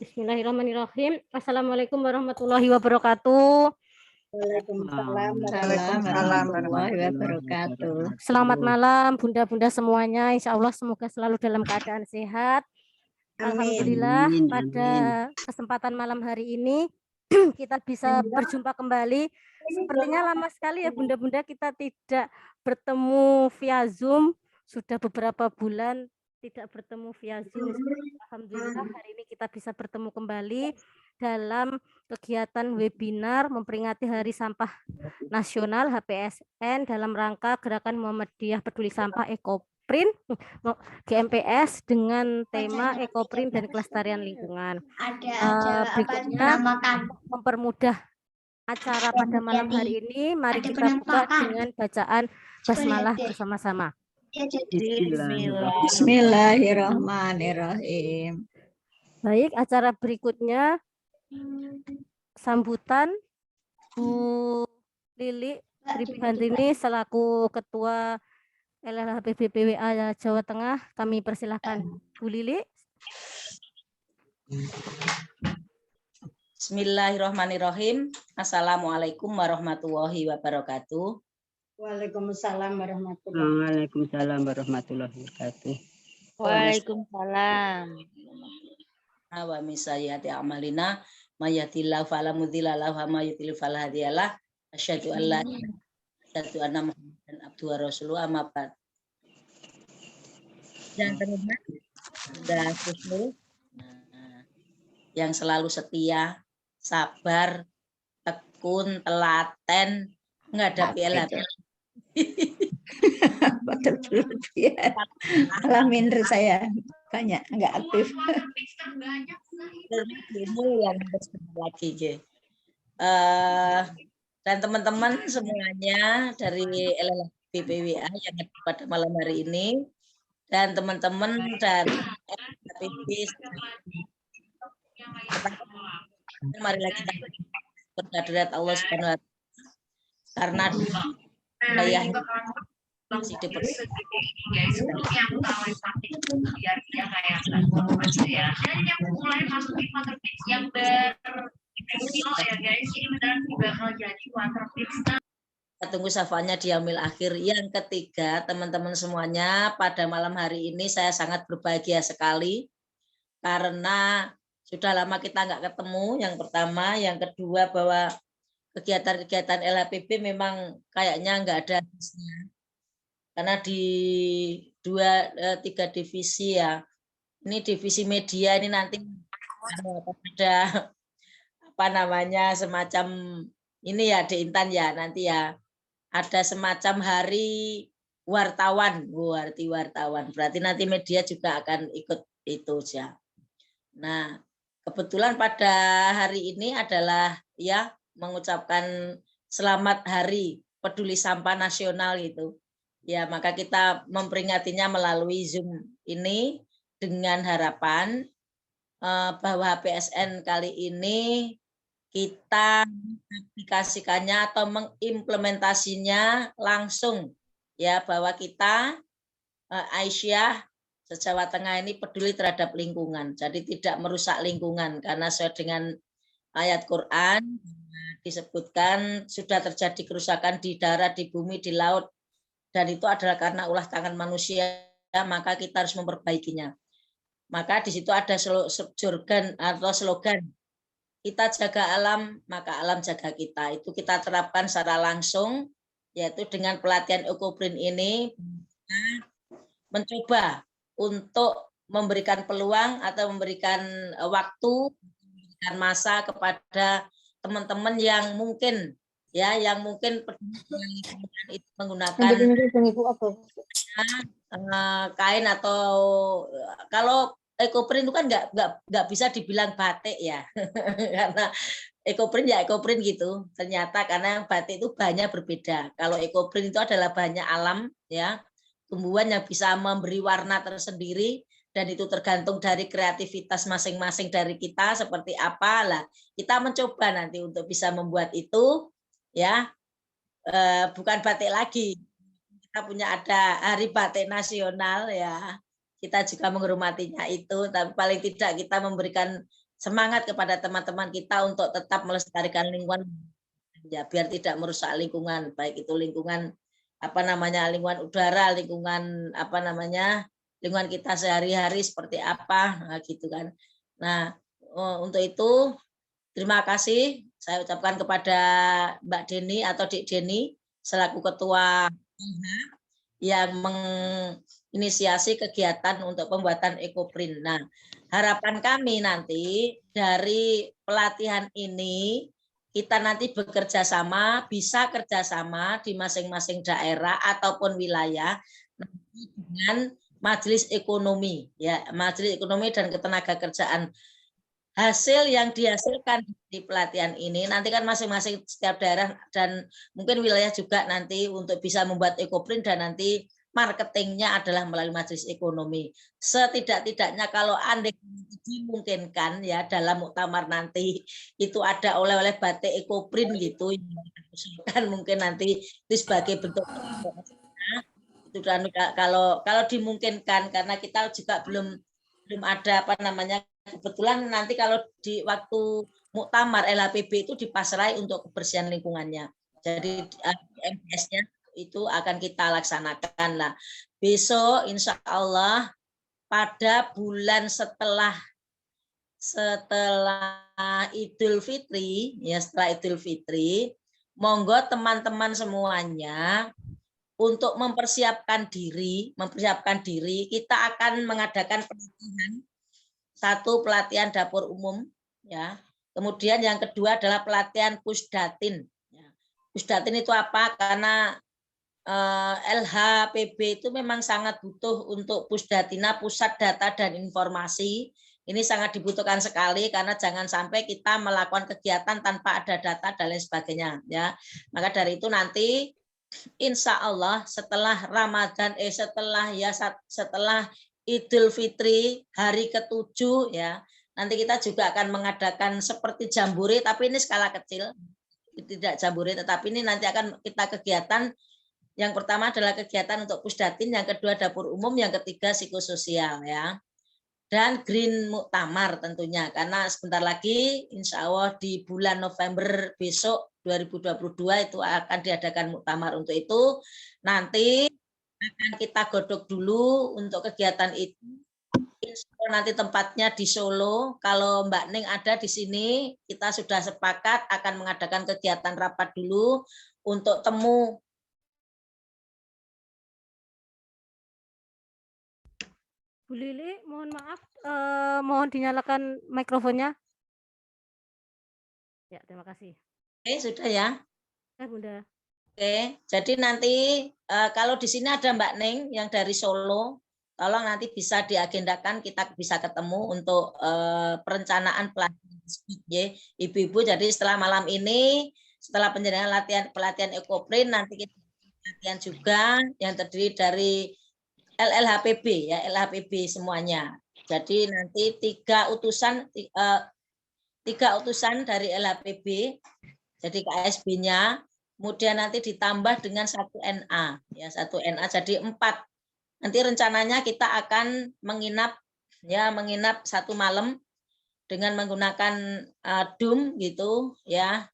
Bismillahirrahmanirrahim. Assalamualaikum warahmatullahi wabarakatuh. Waalaikumsalam warahmatullahi wabarakatuh. Selamat malam Bunda-Bunda semuanya. Insya Allah semoga selalu dalam keadaan sehat. Alhamdulillah pada kesempatan malam hari ini kita bisa berjumpa kembali. Sepertinya lama sekali ya Bunda-Bunda kita tidak bertemu via Zoom. Sudah beberapa bulan tidak bertemu via Zoom. Alhamdulillah hari ini kita bisa bertemu kembali dalam kegiatan webinar memperingati Hari Sampah Nasional HPSN dalam rangka Gerakan Muhammadiyah Peduli Sampah Ekoprint GMPS dengan tema Ekoprint dan Kelestarian Lingkungan. Berikutnya mempermudah acara pada malam hari ini, mari kita buka dengan bacaan basmalah bersama-sama. Bismillahirrahmanirrahim. Baik, acara berikutnya sambutan Bu Lili Tribihandini selaku Ketua LLHPB PWA Jawa Tengah. Kami persilahkan Bu Lili. Bismillahirrahmanirrahim. Assalamualaikum warahmatullahi wabarakatuh. Waalaikumsalam warahmatullahi wabarakatuh. Waalaikumsalam. Wa min sayyiati a'malina may yahdihillahu fala mudhilla lahu wa may yudlil fala hadiyalah. Asyhadu an la ilaha illallah asyhadu anna Muhammadan abduhu wa rasuluhu amma ba'd. Yang terhormat Bunda Husnul yang selalu setia, sabar, tekun, telaten menghadapi LHP. Alamin saya banyak nggak aktif. Yang lagi, dan teman-teman semuanya dari LLHB PWA yang hadir pada malam hari ini dan teman-teman dari LLHB, marilah kita berhadirat Allah Subhanahu wa Ta'ala karena daya masih kita tunggu syafaatnya di yaumil akhir. Yang ketiga, teman-teman semuanya, pada malam hari ini saya sangat berbahagia sekali karena sudah lama kita nggak ketemu. Yang pertama, yang kedua bahwa kegiatan-kegiatan LHPB memang kayaknya nggak ada habisnya. Karena di 3 divisi ya. Ini divisi media ini nanti ada apa namanya semacam ini ya di Intan ya nanti ya ada semacam hari wartawan, wartawan. Berarti nanti media juga akan ikut itu ya. Nah, kebetulan pada hari ini adalah ya mengucapkan selamat Hari Peduli Sampah Nasional gitu. Ya, maka kita memperingatinya melalui Zoom ini dengan harapan bahwa HPSN kali ini kita mengaplikasikannya atau mengimplementasinya langsung ya bahwa kita Aisyah se-Jawa Tengah ini peduli terhadap lingkungan. Jadi tidak merusak lingkungan karena sesuai dengan ayat Quran disebutkan sudah terjadi kerusakan di darat, di bumi, di laut, dan itu adalah karena ulah tangan manusia, maka kita harus memperbaikinya. Maka di situ ada slogan atau slogan, kita jaga alam, maka alam jaga kita. Itu kita terapkan secara langsung, yaitu dengan pelatihan Ekoprint ini, mencoba untuk memberikan peluang atau memberikan waktu, memberikan masa kepada teman-teman yang mungkin ya yang mungkin itu menggunakan kain atau kalau Ekoprint itu kan nggak bisa dibilang batik ya karena Ekoprint ya Ekoprint gitu ternyata karena batik itu bahannya berbeda. Kalau Ekoprint itu adalah bahannya alam ya tumbuhan yang bisa memberi warna tersendiri. Dan itu tergantung dari kreativitas masing-masing dari kita seperti apa lah. Kita mencoba nanti untuk bisa membuat itu ya bukan batik lagi. Kita punya ada Hari Batik Nasional ya. Kita juga menghormatinya itu, tapi paling tidak kita memberikan semangat kepada teman-teman kita untuk tetap melestarikan lingkungan, ya, biar tidak merusak lingkungan, baik itu lingkungan lingkungan udara, lingkungan lingkungan kita sehari-hari seperti apa, nah, gitu kan. Nah, untuk itu terima kasih saya ucapkan kepada Mbak Deni atau Dik Deni selaku Ketua yang menginisiasi kegiatan untuk pembuatan ekoprint. Nah, harapan kami nanti dari pelatihan ini kita nanti bekerja sama, bisa kerjasama di masing-masing daerah ataupun wilayah dengan Majelis Ekonomi, ya, Majelis Ekonomi dan Ketenagakerjaan. Hasil yang dihasilkan di pelatihan ini nanti kan masing-masing setiap daerah dan mungkin wilayah juga nanti untuk bisa membuat ekoprint dan nanti marketingnya adalah melalui Majelis Ekonomi. Setidak-tidaknya kalau andai dimungkinkan ya dalam muktamar nanti itu ada oleh-oleh batik ekoprint gitu, kan mungkin nanti itu sebagai bentuk itu kan kalau dimungkinkan, karena kita juga belum ada kebetulan nanti kalau di waktu muktamar LHPB itu dipasrai untuk kebersihan lingkungannya. Jadi MPS-nya itu akan kita laksanakan lah. Besok insya Allah pada bulan setelah Idul Fitri, ya setelah Idul Fitri, monggo teman-teman semuanya untuk mempersiapkan diri, kita akan mengadakan pelatihan. Satu, pelatihan dapur umum, ya. Kemudian yang kedua adalah pelatihan Pusdatin. Pusdatin itu apa? Karena LHPB itu memang sangat butuh untuk Pusdatina, pusat data dan informasi. Ini sangat dibutuhkan sekali karena jangan sampai kita melakukan kegiatan tanpa ada data dan lain sebagainya, ya. Maka dari itu nanti insya Allah setelah Ramadan, setelah Idul Fitri hari ke-7 ya, nanti kita juga akan mengadakan seperti jambore, tapi ini skala kecil, tidak jambore, tetapi ini nanti akan kita kegiatan. Yang pertama adalah kegiatan untuk Pusdatin, yang kedua dapur umum, yang ketiga psikososial ya. Dan Green Muktamar tentunya, karena sebentar lagi insya Allah di bulan November besok 2022 itu akan diadakan muktamar. Untuk itu nanti akan kita godok dulu untuk kegiatan itu. Insya Allah nanti tempatnya di Solo. Kalau Mbak Ning ada di sini, kita sudah sepakat akan mengadakan kegiatan rapat dulu untuk temu. Bu Lili, mohon maaf, mohon dinyalakan mikrofonnya. Ya, terima kasih. Oke, sudah ya. Bunda. Oke, jadi nanti kalau di sini ada Mbak Ning yang dari Solo, tolong nanti bisa diagendakan, kita bisa ketemu untuk perencanaan pelatihan ibu-ibu. Jadi setelah malam ini, setelah penyelenggaraan pelatihan ekoprint, nanti kita latihan juga yang terdiri dari LHPB ya, LHPB semuanya. Jadi nanti 3 utusan dari LHPB, jadi KSB-nya, kemudian nanti ditambah dengan 1 NA, ya 1 NA jadi 4. Nanti rencananya kita akan menginap 1 malam dengan menggunakan DUM gitu ya.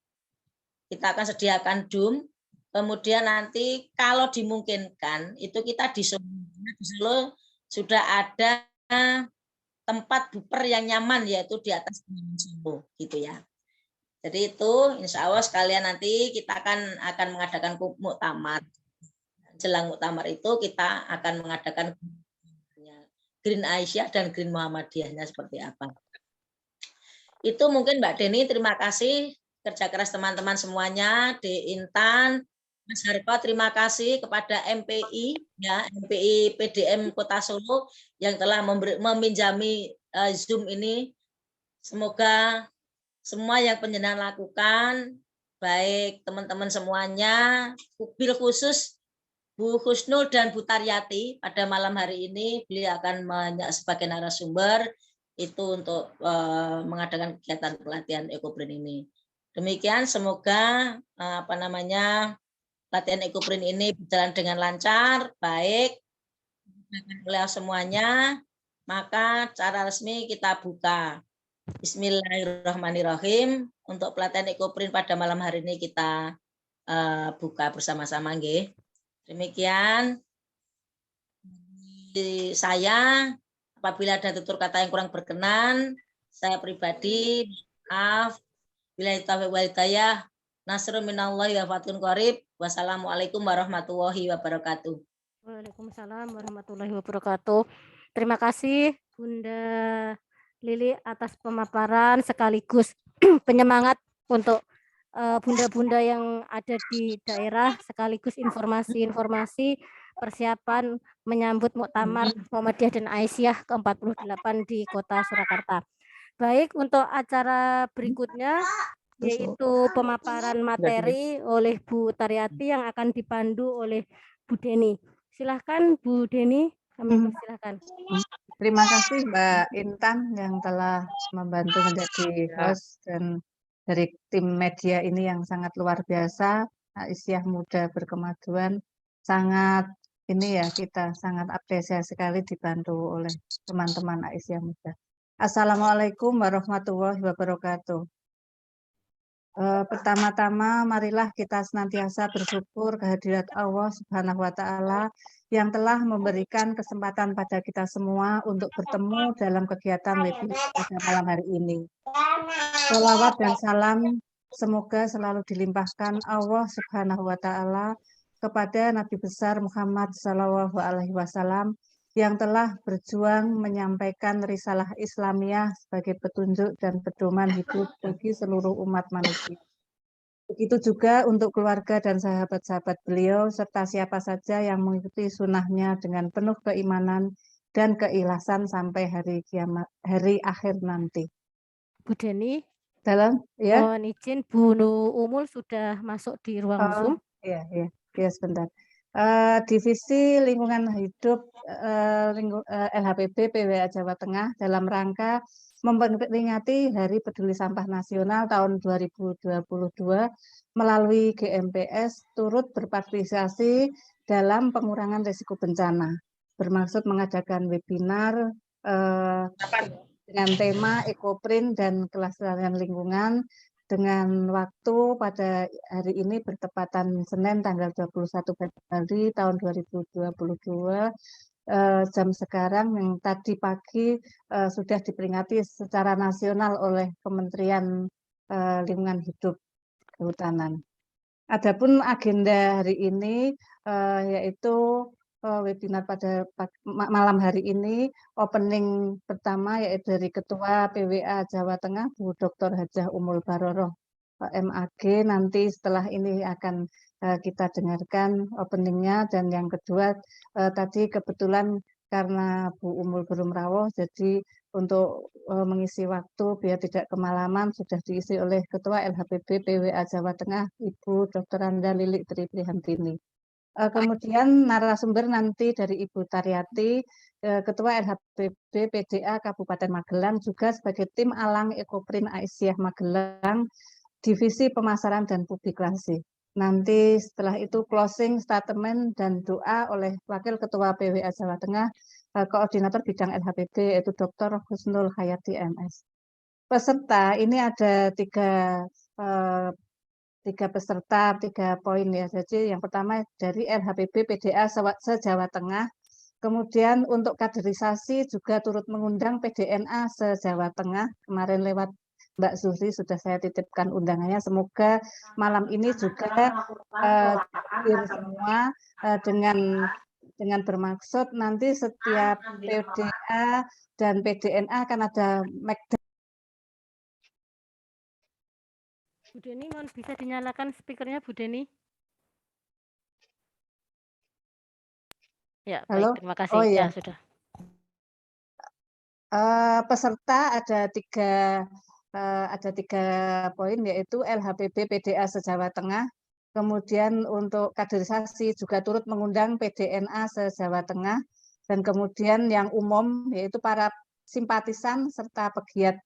Kita akan sediakan DUM. Kemudian nanti kalau dimungkinkan itu kita di Solo sudah ada tempat buper yang nyaman yaitu di atas Solo gitu ya. Jadi itu insya Allah sekalian nanti kita akan mengadakan muktamar. Jelang muktamar itu kita akan mengadakan Green Aisyah dan Green Muhammadiyahnya seperti apa. Itu mungkin Mbak Deni, terima kasih kerja keras teman-teman semuanya, di Intan, Mas Harko, terima kasih kepada MPI, ya, MPI PDM Kota Solo yang telah meminjami Zoom ini. Semoga semua yang penjenengan lakukan, baik teman-teman semuanya, bil khusus Bu Husnul dan Bu Taryati pada malam hari ini, beliau akan sebagai narasumber itu untuk mengadakan kegiatan pelatihan ekoprint ini. Demikian, semoga latihan ekoprint ini berjalan dengan lancar, baik oleh semuanya, maka secara resmi kita buka. Bismillahirrahmanirrahim. Untuk pelatihan Ekoprint pada malam hari ini kita buka bersama-sama, nggih. Demikian saya, apabila ada tutur kata yang kurang berkenan, saya pribadi maaf. Billahi taufiq wal hidayah. Nasrun minallahi wa fathun qarib. Wassalamualaikum warahmatullahi wabarakatuh. Waalaikumsalam warahmatullahi wabarakatuh. Terima kasih Bunda Lili atas pemaparan sekaligus penyemangat untuk bunda-bunda yang ada di daerah, sekaligus informasi-informasi persiapan menyambut Muktamar Muhammadiyah dan Aisyah ke-48 di Kota Surakarta. Baik, untuk acara berikutnya yaitu pemaparan materi oleh Bu Taryati yang akan dipandu oleh Bu Deni. Silahkan Bu Deni, kami persilahkan. Terima kasih Mbak Intan yang telah membantu menjadi host dan dari tim media ini yang sangat luar biasa. Aisyah Muda Berkemajuan, sangat ini ya, kita sangat apresiasi sekali dibantu oleh teman-teman Aisyah Muda. Assalamualaikum warahmatullahi wabarakatuh. Pertama-tama marilah kita senantiasa bersyukur kehadirat Allah Subhanahu wa Ta'ala yang telah memberikan kesempatan pada kita semua untuk bertemu dalam kegiatan webinar pada malam hari ini. Sholawat dan salam semoga selalu dilimpahkan Allah Subhanahu wa Ta'ala kepada Nabi besar Muhammad Sallallahu Alaihi Wasallam yang telah berjuang menyampaikan risalah Islamiyah sebagai petunjuk dan pedoman hidup bagi seluruh umat manusia. Begitu juga untuk keluarga dan sahabat-sahabat beliau, serta siapa saja yang mengikuti sunnahnya dengan penuh keimanan dan keikhlasan sampai hari kiamat, hari akhir nanti. Bu Deni, Dalam ya. Mohon izin Bu Umul sudah masuk di ruang Zoom. Iya, sebentar. Divisi Lingkungan Hidup LHPB PWA Jawa Tengah dalam rangka memperingati Hari Peduli Sampah Nasional tahun 2022 melalui GMPS turut berpartisipasi dalam pengurangan risiko bencana, bermaksud mengadakan webinar dengan tema Ekoprint dan Kelestarian Lingkungan dengan waktu pada hari ini bertepatan Senin tanggal 21 Februari tahun 2022 jam sekarang yang tadi pagi sudah diperingati secara nasional oleh Kementerian Lingkungan Hidup Kehutanan. Adapun agenda hari ini yaitu webinar pada malam hari ini, opening pertama yaitu dari Ketua PWA Jawa Tengah, Bu Dr. Hajah Umul Baroroh MAG. Nanti setelah ini akan kita dengarkan openingnya, dan yang kedua tadi kebetulan karena Bu Umul belum rawuh, jadi untuk mengisi waktu biar tidak kemalaman sudah diisi oleh Ketua LHPB PWA Jawa Tengah, Ibu Dr. Anda Lilik Tri Prihantini. Kemudian narasumber nanti dari Ibu Taryati, Ketua LHPB PDA Kabupaten Magelang, juga sebagai tim Alang Ekoprint Aisyah Magelang, Divisi Pemasaran dan Publikasi. Nanti setelah itu closing statement dan doa oleh Wakil Ketua PWA Jawa Tengah, Koordinator Bidang LHPB, yaitu Dr. Husnul Hayati MS. Peserta ini ada tiga peserta, 3 poin ya. Jadi yang pertama dari LHPB PDA se-Jawa Tengah. Kemudian untuk kaderisasi juga turut mengundang PDNA se-Jawa Tengah. Kemarin lewat Mbak Zuhri sudah saya titipkan undangannya. Semoga malam ini juga hadir semua dengan bermaksud nanti setiap PDA dan PDNA akan ada Bu Deni, mohon bisa dinyalakan speakernya Bu Deni. Ya, Halo? baik, terima kasih. Oh iya. Ya, sudah. Peserta ada tiga poin, yaitu LHPB PDA se-Jawa Tengah. Kemudian untuk kaderisasi juga turut mengundang PDNA se-Jawa Tengah. Dan kemudian yang umum yaitu para simpatisan serta pegiat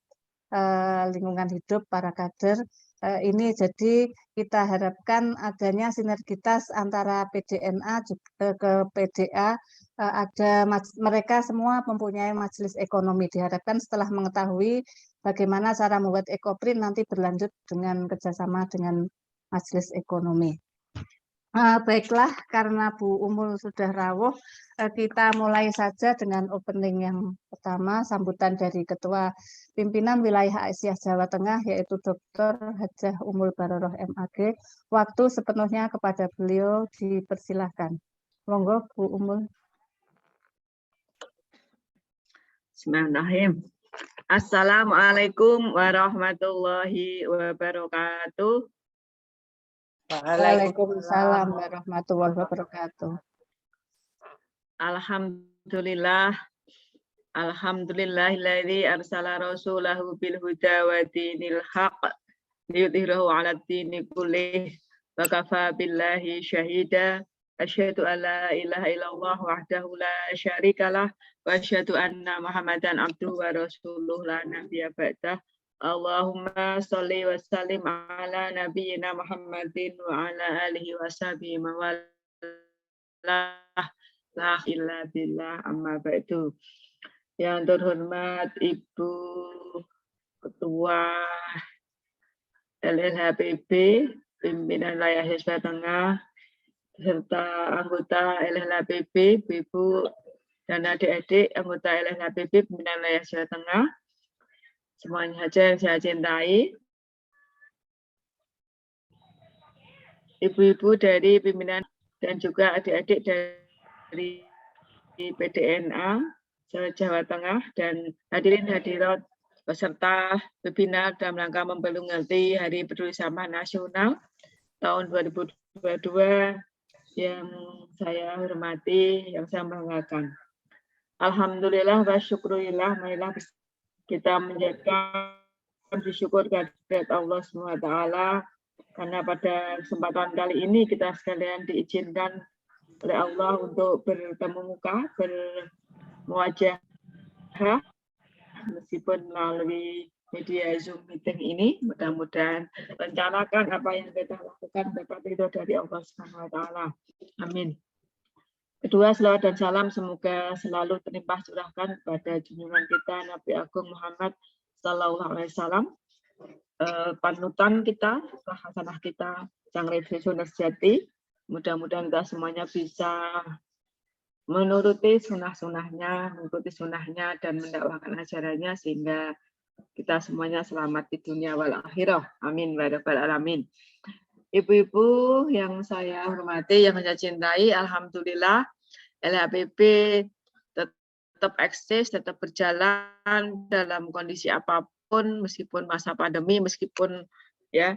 lingkungan hidup, para kader Ini jadi kita harapkan adanya sinergitas antara PDNA ke PDA. Ada mereka semua mempunyai majelis ekonomi. Diharapkan setelah mengetahui bagaimana cara membuat ekoprint nanti berlanjut dengan kerjasama dengan majelis ekonomi. Baiklah, karena Bu Umul sudah rawuh, kita mulai saja dengan opening yang pertama, sambutan dari Ketua Pimpinan Wilayah Aisyah Jawa Tengah, yaitu Dr. Hajah Umul Baroroh MAG. Waktu sepenuhnya kepada beliau, dipersilahkan. Monggo, Bu Umul. Bismillahirrahmanirrahim. Assalamualaikum warahmatullahi wabarakatuh. Waalaikumsalam warahmatullahi wabarakatuh. Alhamdulillah. Alhamdulillahilladzi arsala rasulahu bil huda wa dinil haqq liyudhhirahu 'ala dini kullih wa kafa billahi syahida. Asyhadu an la ilaha illallah wahdahu la syarikalah wa asyhadu anna Muhammadan abduhu wa rasuluh la nabiyya ba'dah. Allahumma sholli wa sallim ala nabiyyina Muhammadin wa ala alihi wa sahbihi wa la ilaha billah amma ba'du. Yang terhormat Ibu Ketua LLHPB, Pimpinan Wilayah Jawa Tengah, serta anggota LLHPB, Ibu dan adik-adik anggota LLHPB, Pimpinan Wilayah Jawa Tengah, semuanya saja yang saya cintai, ibu-ibu dari pimpinan dan juga adik-adik dari PDNA Jawa Tengah, dan hadirin hadirat peserta webinar dalam rangka memperingati Hari Peduli Sampah Nasional tahun 2022 yang saya hormati, yang saya banggakan. Alhamdulillah wa syukurillah, marilah kita menjadikan bersyukur kehadirat Allah SWT, karena pada kesempatan kali ini kita sekalian diizinkan oleh Allah untuk bertemu muka, bermuajah, meskipun melalui media Zoom meeting ini. Mudah-mudahan rencanakan apa yang kita lakukan dapat ridho dari Allah SWT. Amin. Kedua, selawat dan salam semoga selalu terlimpah curahkan pada junjungan kita Nabi Agung Muhammad Sallallahu Alaihi Wasallam, panutan kita, hasanah kita, sang revolusioner sejati. Mudah-mudahan kita semuanya bisa menuruti sunnah-sunnahnya, mengikuti sunnahnya, dan mendakwakan ajarannya, sehingga kita semuanya selamat di dunia wal akhirah. Amin wa rabbal alamin. Ibu-ibu yang saya hormati, yang saya cintai, alhamdulillah LHPB tetap eksis, tetap berjalan dalam kondisi apapun, meskipun masa pandemi, meskipun ya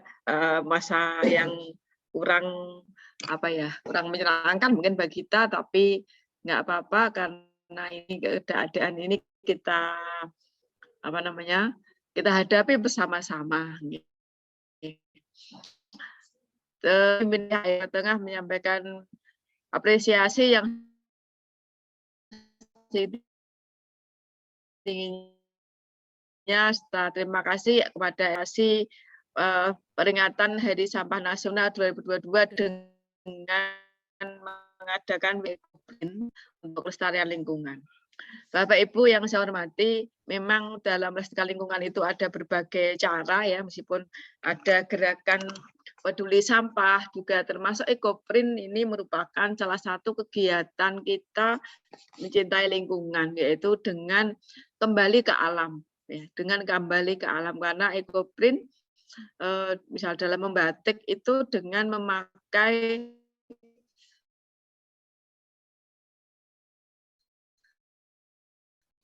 masa yang kurang kurang menyenangkan mungkin bagi kita, tapi nggak apa-apa, karena ini keadaan ini kita kita hadapi bersama-sama. Pimpinan Jawa Tengah menyampaikan apresiasi yang tingginya, terima kasih kepada peringatan Hari Sampah Nasional 2022 dengan mengadakan webinar untuk kelestarian lingkungan. Bapak Ibu yang saya hormati, memang dalam melestarikan lingkungan itu ada berbagai cara ya, meskipun ada gerakan peduli sampah, juga termasuk ekoprint. Ini merupakan salah satu kegiatan kita mencintai lingkungan, yaitu dengan kembali ke alam, ya, dengan kembali ke alam, karena ekoprint misal dalam membatik itu dengan memakai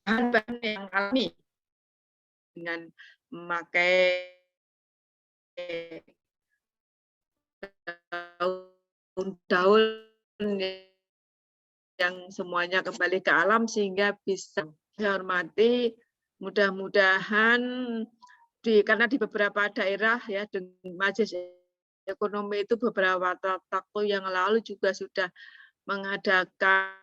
bahan-bahan yang alami, dengan memakai daun-daun yang semuanya kembali ke alam, sehingga bisa dihormati. Mudah-mudahan karena di beberapa daerah ya, dengan majelis ekonomi itu beberapa waktu yang lalu juga sudah mengadakan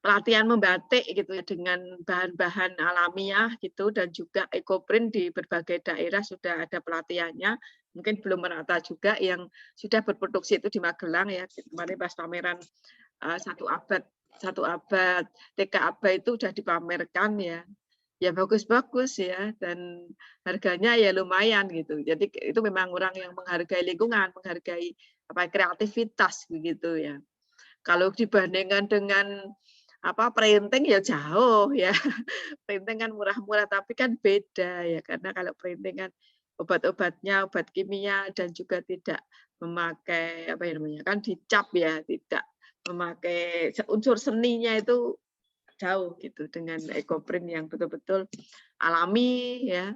pelatihan membatik gitu ya dengan bahan-bahan alamiah gitu, dan juga ekoprint di berbagai daerah sudah ada pelatihannya. Mungkin belum merata juga yang sudah berproduksi itu di Magelang ya. Kemarin pas pameran satu abad TKAB itu sudah dipamerkan ya. Ya bagus-bagus ya, dan harganya ya lumayan gitu. Jadi itu memang orang yang menghargai lingkungan, menghargai kreativitas begitu ya. Kalau dibandingkan dengan printing ya jauh ya. Printing kan murah-murah tapi kan beda ya, karena kalau printing kan obat-obatnya obat kimia dan juga tidak memakai kan dicap ya, tidak memakai unsur seninya itu jauh gitu dengan ekoprint yang betul-betul alami ya,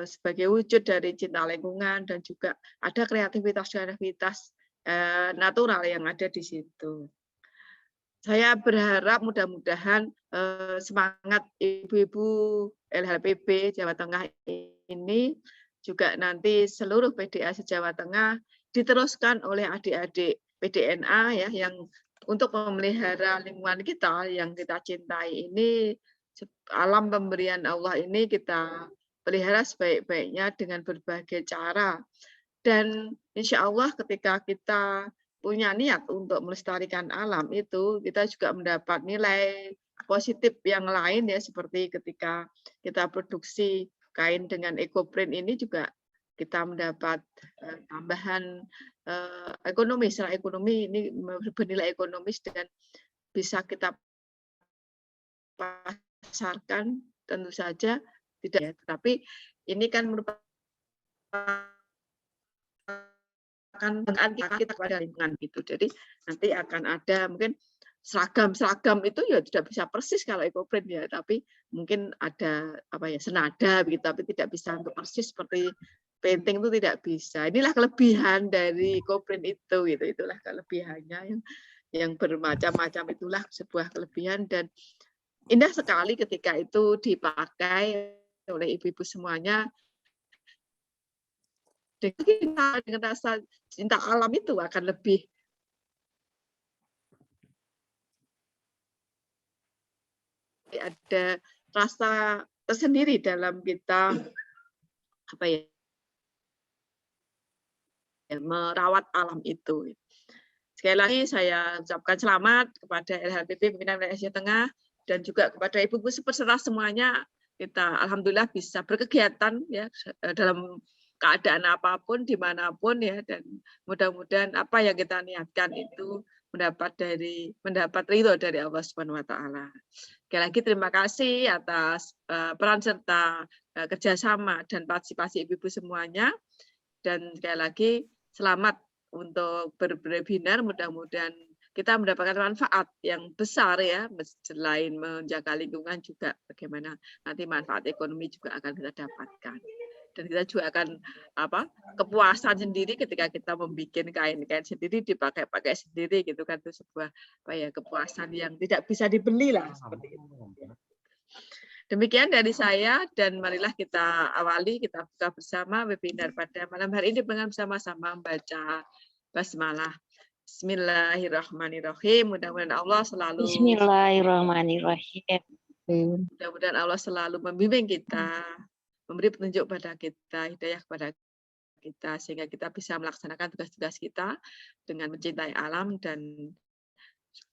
sebagai wujud dari cinta lingkungan dan juga ada kreativitas natural yang ada di situ. Saya berharap mudah-mudahan semangat ibu-ibu LHPB Jawa Tengah ini juga nanti seluruh PDA se-Jawa Tengah diteruskan oleh adik-adik PDNA ya, yang untuk memelihara lingkungan kita yang kita cintai ini, alam pemberian Allah ini kita pelihara sebaik-baiknya dengan berbagai cara. Dan insya Allah ketika kita punya niat untuk melestarikan alam itu, kita juga mendapat nilai positif yang lain ya, seperti ketika kita produksi kain dengan ekoprint ini juga kita mendapat tambahan ekonomi. Secara ekonomi ini bernilai ekonomis dan bisa kita pasarkan, tentu saja tidak ya, tetapi ini kan merupakan kita kepada lingkungan gitu. Jadi nanti akan ada mungkin seragam itu ya tidak bisa persis kalau ekoprint ya, tapi mungkin ada senada begitu, tapi tidak bisa untuk persis seperti painting itu tidak bisa. Inilah kelebihan dari ekoprint itu gitu. Itulah kelebihannya yang bermacam-macam, itulah sebuah kelebihan, dan indah sekali ketika itu dipakai oleh ibu-ibu semuanya. Dengan rasa cinta alam itu akan lebih ada rasa tersendiri dalam kita merawat alam itu. Sekali lagi saya ucapkan selamat kepada LHPB Pimpinan Asia Tengah dan juga kepada ibu-ibu peserta semuanya. Kita alhamdulillah bisa berkegiatan ya dalam keadaan apapun, dimanapun ya, dan mudah-mudahan apa yang kita niatkan itu mendapat ridho dari Allah Subhanahu Wa Taala. Sekali lagi terima kasih atas peran serta kerjasama dan partisipasi ibu-ibu semuanya, dan sekali lagi selamat untuk berwebinar. Mudah-mudahan kita mendapatkan manfaat yang besar ya, selain menjaga lingkungan juga bagaimana nanti manfaat ekonomi juga akan kita dapatkan. Dan kita juga akan kepuasan sendiri ketika kita membuat kain-kain sendiri, dipakai sendiri gitu kan, itu sebuah kepuasan yang tidak bisa dibeli lah seperti itu. Demikian dari saya, dan marilah kita awali, kita buka bersama webinar pada malam hari ini dengan bersama-sama membaca basmalah. Bismillahirrahmanirrahim. Mudah-mudahan Allah selalu Bismillahirrahmanirrahim. Mudah-mudahan Allah selalu membimbing kita, memberi petunjuk pada kita, hidayah kepada kita, sehingga kita bisa melaksanakan tugas-tugas kita dengan mencintai alam dan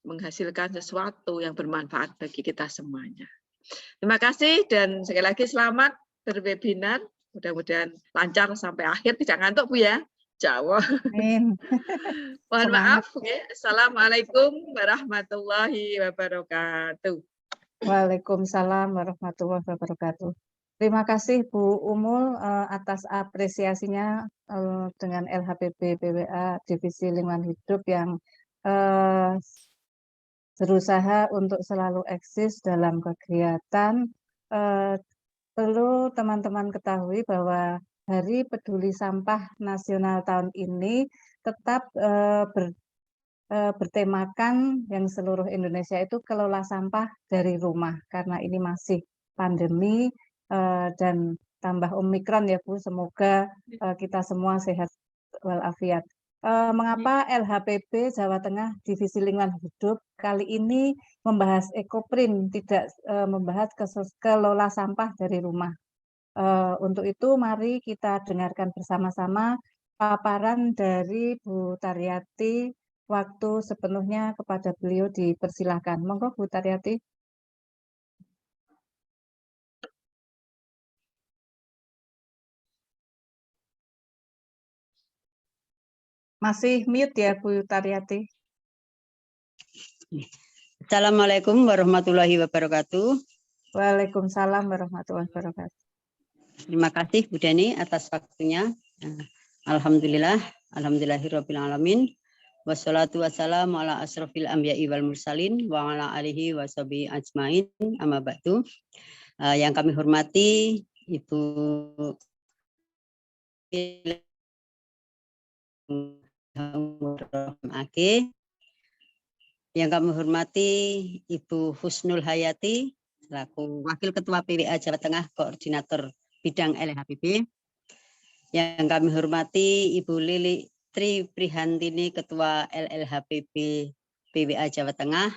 menghasilkan sesuatu yang bermanfaat bagi kita semuanya. Terima kasih, dan sekali lagi selamat berwebinar. Mudah-mudahan lancar sampai akhir, tidak ngantuk Bu ya. Jawa. Mohon maaf. Assalamualaikum warahmatullahi wabarakatuh. Waalaikumsalam warahmatullahi wabarakatuh. Terima kasih Bu Umul atas apresiasinya dengan LHPB PWA Divisi Lingkungan Hidup yang berusaha untuk selalu eksis dalam kegiatan. Perlu teman-teman ketahui bahwa Hari Peduli Sampah Nasional tahun ini tetap bertemakan yang seluruh Indonesia itu kelola sampah dari rumah, karena ini masih pandemi dan tambah Omikron ya Bu. Semoga kita semua sehat walafiat. Mengapa LHPB Jawa Tengah Divisi Lingkungan Hidup kali ini membahas ekoprint, tidak membahas kelola sampah dari rumah. Untuk itu mari kita dengarkan bersama-sama paparan dari Bu Taryati. Waktu sepenuhnya kepada beliau dipersilahkan. Monggo Bu Taryati. Masih mute ya Bu Taryati. Assalamualaikum warahmatullahi wabarakatuh. Waalaikumsalam warahmatullahi wabarakatuh. Terima kasih Bu Deni atas waktunya. Alhamdulillah, alhamdulillahirabbil alamin. Wassalatu wassalamu ala asrofil anbiya'i wal mursalin wa ala alihi washabihi ajmain. Amma ba'du. Yang kami hormati Ibu yang kami hormati Ibu Husnul Hayati selaku Wakil Ketua PWA Jawa Tengah Koordinator Bidang LHPB. Yang kami hormati Ibu Lili Tri Prihantini Ketua LLHPB PWA Jawa Tengah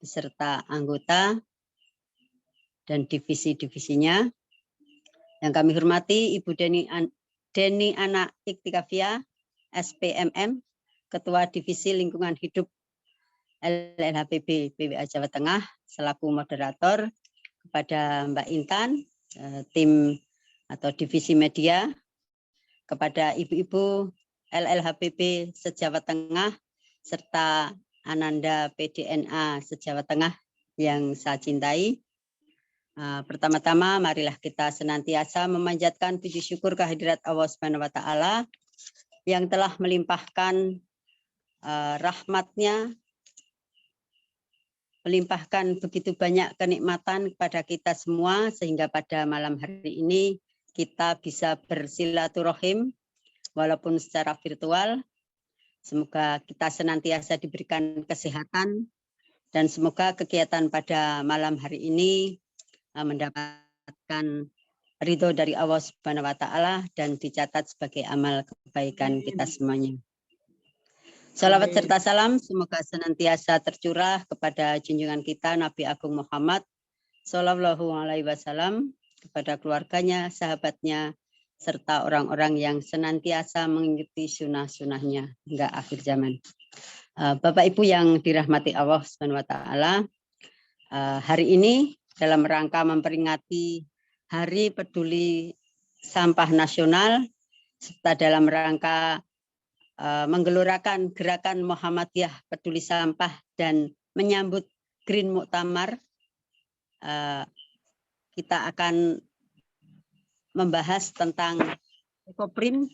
beserta anggota dan divisi-divisinya. Yang kami hormati Ibu Deni Anak Iktikafia SPMM Ketua Divisi Lingkungan Hidup LLHPB PWA Jawa Tengah selaku moderator, kepada Mbak Intan, tim atau divisi media, kepada ibu-ibu LLHPB se-Jawa Tengah, serta Ananda PDNA se-Jawa Tengah yang saya cintai. Pertama-tama marilah kita senantiasa memanjatkan puji syukur kehadirat Allah Subhanahu wa taala yang telah melimpahkan rahmat-Nya, melimpahkan begitu banyak kenikmatan kepada kita semua sehingga pada malam hari ini kita bisa bersilaturahim walaupun secara virtual. Semoga kita senantiasa diberikan kesehatan dan semoga kegiatan pada malam hari ini mendapatkan ridho dari Allah Subhanahu wa taala dan dicatat sebagai amal kebaikan kita semuanya. Salawat serta salam semoga senantiasa tercurah kepada junjungan kita Nabi Agung Muhammad Sallallahu Alaihi Wasallam, kepada keluarganya, sahabatnya, serta orang-orang yang senantiasa mengikuti sunnah-sunnahnya hingga akhir zaman. Bapak Ibu yang dirahmati Allah Subhanahu Wa Taala, hari ini dalam rangka memperingati Hari Peduli Sampah Nasional serta dalam rangka menggelorakan gerakan Muhammadiyah Peduli Sampah dan menyambut Green Muktamar, kita akan membahas tentang ekoprint.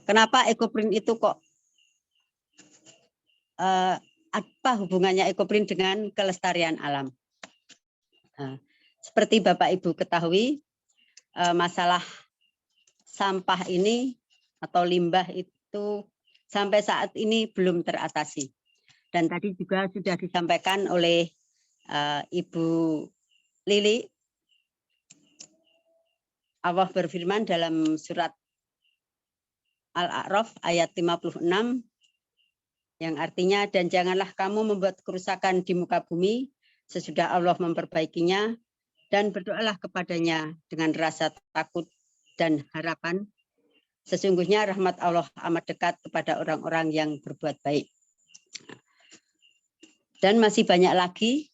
Kenapa ekoprint itu kok apa hubungannya ekoprint dengan kelestarian alam? Seperti Bapak Ibu ketahui, masalah sampah ini atau limbah itu sampai saat ini belum teratasi. Dan tadi juga sudah disampaikan oleh Ibu Lili. Allah berfirman dalam surat Al-A'raf ayat 56 yang artinya, dan janganlah kamu membuat kerusakan di muka bumi sesudah Allah memperbaikinya, dan berdoalah kepadanya dengan rasa takut dan harapan. Sesungguhnya rahmat Allah amat dekat kepada orang-orang yang berbuat baik. Dan masih banyak lagi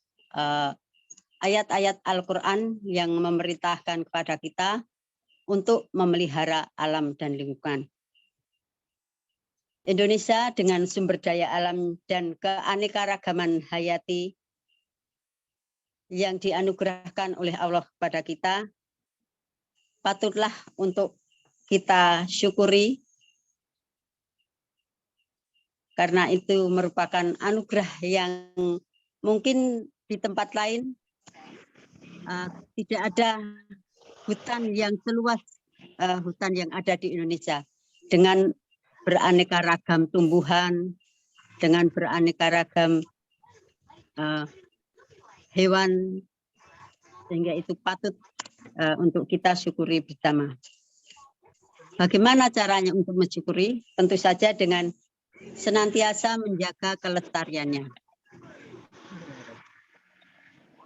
ayat-ayat Al-Quran yang memerintahkan kepada kita untuk memelihara alam dan lingkungan. Indonesia dengan sumber daya alam dan keanekaragaman hayati yang dianugerahkan oleh Allah kepada kita, patutlah untuk kita syukuri, karena itu merupakan anugerah yang mungkin di tempat lain tidak ada hutan yang seluas hutan yang ada di Indonesia, dengan beraneka ragam tumbuhan, dengan beraneka ragam hewan, sehingga itu patut untuk kita syukuri bersama. Bagaimana caranya untuk mensyukuri? Tentu saja dengan senantiasa menjaga kelestariannya.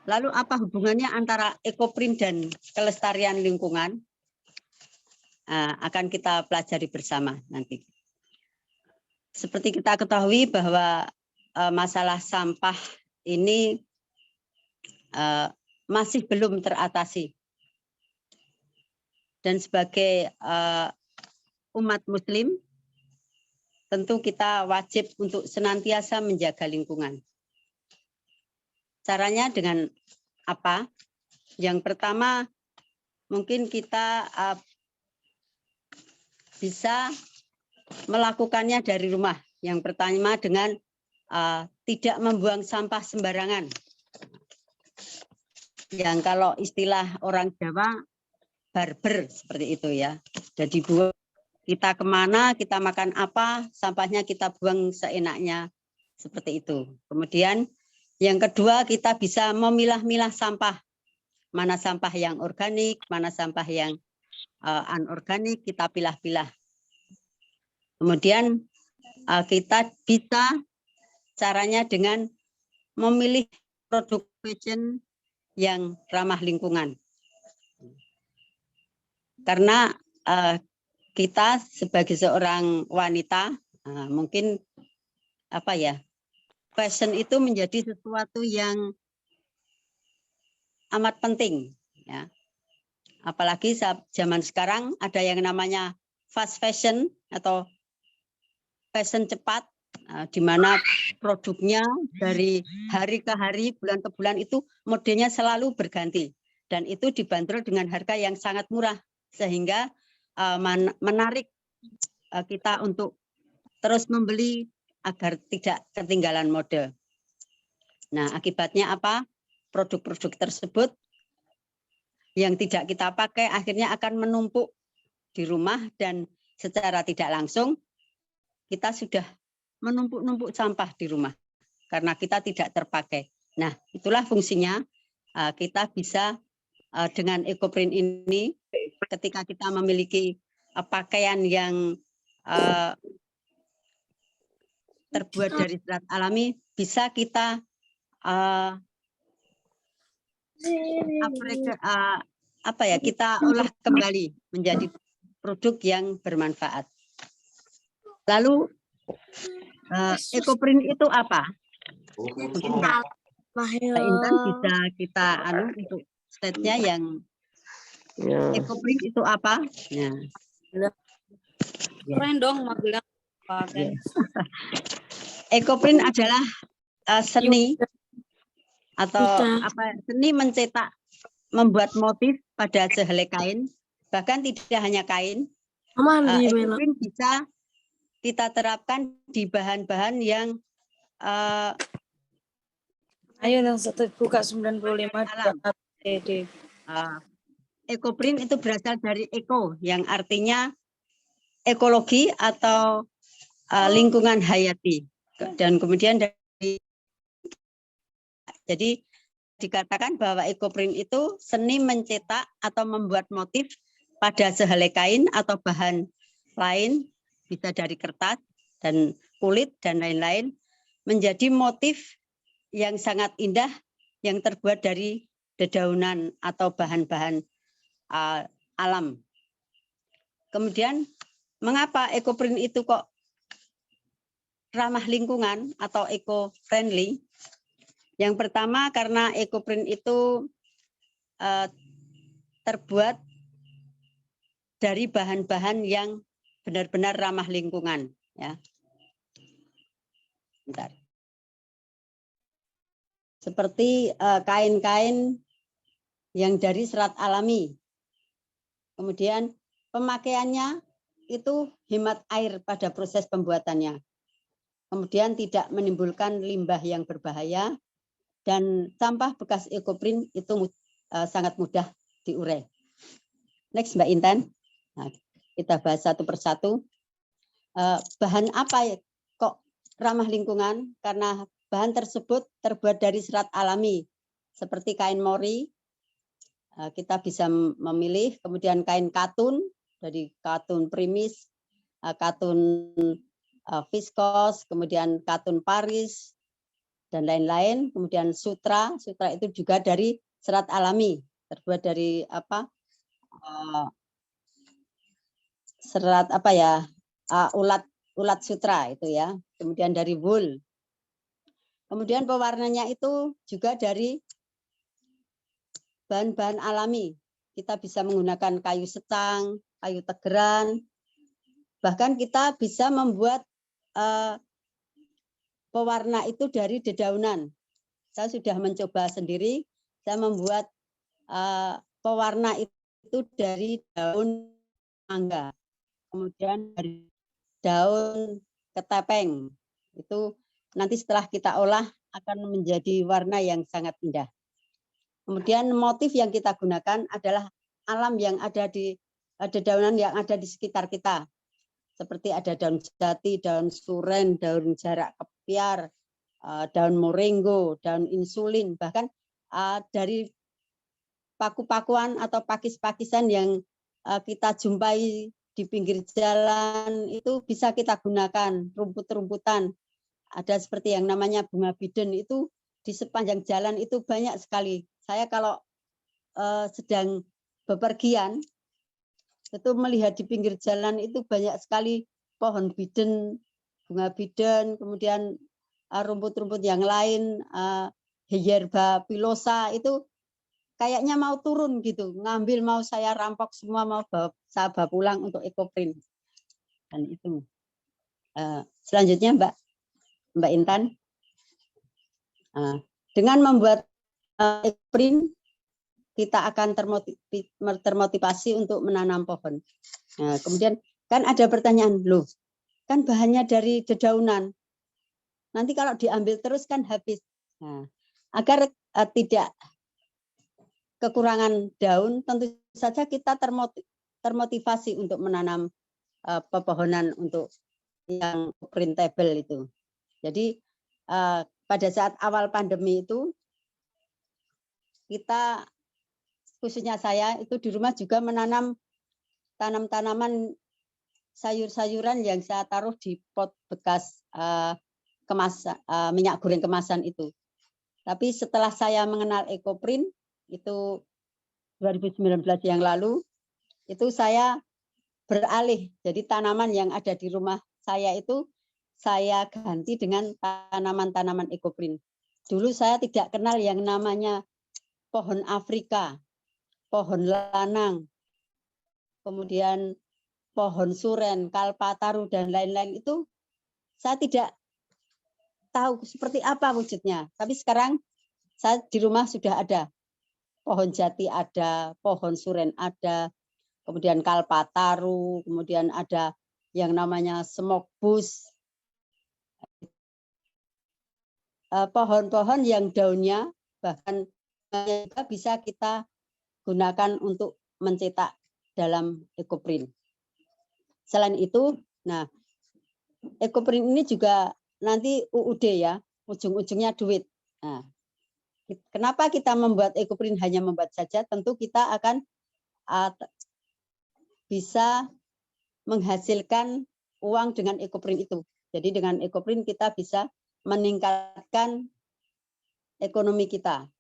Lalu apa hubungannya antara ekoprint dan kelestarian lingkungan? Akan kita pelajari bersama nanti. Seperti kita ketahui bahwa masalah sampah ini masih belum teratasi. Dan sebagai umat muslim, tentu kita wajib untuk senantiasa menjaga lingkungan. Caranya dengan apa? Yang pertama, mungkin kita bisa melakukannya dari rumah. Yang pertama dengan tidak membuang sampah sembarangan. Yang kalau istilah orang Jawa, barber seperti itu ya. Jadi kita kemana, kita makan apa, sampahnya kita buang seenaknya seperti itu. Kemudian yang kedua, kita bisa memilah-milah sampah. Mana sampah yang organik, mana sampah yang anorganik, kita pilah-pilah. Kemudian kita bisa caranya dengan memilih produk fashion yang ramah lingkungan. Karena kita sebagai seorang wanita mungkin fashion itu menjadi sesuatu yang amat penting ya. Apalagi zaman sekarang ada yang namanya fast fashion atau fashion cepat, di mana produknya dari hari ke hari, bulan ke bulan itu modelnya selalu berganti. Dan itu dibanderol dengan harga yang sangat murah, sehingga menarik kita untuk terus membeli agar tidak ketinggalan mode. Nah, akibatnya apa? Produk-produk tersebut yang tidak kita pakai akhirnya akan menumpuk di rumah dan secara tidak langsung kita sudah menumpuk-numpuk sampah di rumah karena kita tidak terpakai. Nah, itulah fungsinya kita bisa dengan ekoprint ini ketika kita memiliki pakaian yang terbuat dari serat alami, bisa kita kita olah kembali menjadi produk yang bermanfaat. Lalu ekoprint itu apa? Mungkin Mbak Intan bisa kita untuk slide-nya yang ekoprint itu apa? Keren dong magelang. Ekoprint adalah seni atau seni mencetak, membuat motif pada sehelai kain, bahkan tidak hanya kain. Ekoprint bisa kita terapkan di bahan-bahan yang Ayo yang satu buka 95 TD. Ekoprint itu berasal dari eko, yang artinya ekologi atau lingkungan hayati. Dan kemudian jadi dikatakan bahwa ekoprint itu seni mencetak atau membuat motif pada sehelai kain atau bahan lain, bisa dari kertas dan kulit dan lain-lain, menjadi motif yang sangat indah yang terbuat dari dedaunan atau bahan-bahan alam. Kemudian mengapa ekoprint itu kok ramah lingkungan atau eco-friendly? Yang pertama karena ekoprint itu terbuat dari bahan-bahan yang benar-benar ramah lingkungan. Ya. Bentar. Seperti kain-kain yang dari serat alami. Kemudian pemakaiannya itu hemat air pada proses pembuatannya. Kemudian tidak menimbulkan limbah yang berbahaya, dan sampah bekas ekoprint itu sangat mudah diurai. Next Mbak Intan, nah, kita bahas satu persatu. Bahan apa kok ramah lingkungan? Karena bahan tersebut terbuat dari serat alami, seperti kain mori, kita bisa memilih, kemudian kain katun, dari katun primis, katun viskos, kemudian katun Paris, dan lain-lain. Kemudian sutra itu juga dari serat alami, terbuat dari serat ulat sutra itu ya. Kemudian dari wool. Kemudian pewarnanya itu juga dari bahan-bahan alami. Kita bisa menggunakan kayu secang, kayu tegeran, bahkan kita bisa membuat pewarna itu dari dedaunan. Saya sudah mencoba sendiri, saya membuat pewarna itu dari daun mangga, kemudian dari daun ketepeng. Itu nanti setelah kita olah akan menjadi warna yang sangat indah. Kemudian motif yang kita gunakan adalah alam yang ada di dedaunan yang ada di sekitar kita. Seperti ada daun jati, daun suren, daun jarak kepiar, daun moringo, daun insulin, bahkan dari paku-pakuan atau pakis-pakisan yang kita jumpai di pinggir jalan itu bisa kita gunakan, rumput-rumputan. Ada seperti yang namanya bunga biden itu di sepanjang jalan itu banyak sekali. Saya kalau sedang bepergian itu melihat di pinggir jalan itu banyak sekali pohon biden, bunga biden, kemudian rumput-rumput yang lain, hierba pilosa itu kayaknya mau turun gitu, ngambil mau saya rampok semua, mau saya bawa pulang untuk ekoprint. Dan itu. Selanjutnya Mbak Intan. Dengan membuat ekoprint kita akan termotivasi untuk menanam pohon. Nah, kemudian kan ada pertanyaan, loh, kan bahannya dari dedaunan. Nanti kalau diambil terus kan habis. Nah, agar tidak kekurangan daun, tentu saja kita termotivasi untuk menanam pepohonan untuk yang printable itu. Jadi pada saat awal pandemi itu kita, khususnya saya itu di rumah juga menanam tanaman sayur-sayuran yang saya taruh di pot bekas minyak goreng kemasan itu. Tapi setelah saya mengenal ekoprint itu 2019 yang lalu, itu saya beralih. Jadi tanaman yang ada di rumah saya itu saya ganti dengan tanaman-tanaman ekoprint. Dulu saya tidak kenal yang namanya pohon Afrika, pohon lanang, kemudian pohon suren, kalpataru, dan lain-lain itu saya tidak tahu seperti apa wujudnya. Tapi sekarang saya di rumah sudah ada. Pohon jati ada, pohon suren ada, kemudian kalpataru, kemudian ada yang namanya smoke bush. Pohon-pohon yang daunnya bahkan juga bisa kita gunakan untuk mencetak dalam ekoprint. Selain itu, nah ekoprint ini juga nanti UUD ya, ujung-ujungnya duit. Nah, kenapa kita membuat ekoprint hanya membuat saja? Tentu kita akan bisa menghasilkan uang dengan ekoprint itu. Jadi dengan ekoprint kita bisa meningkatkan ekonomi kita.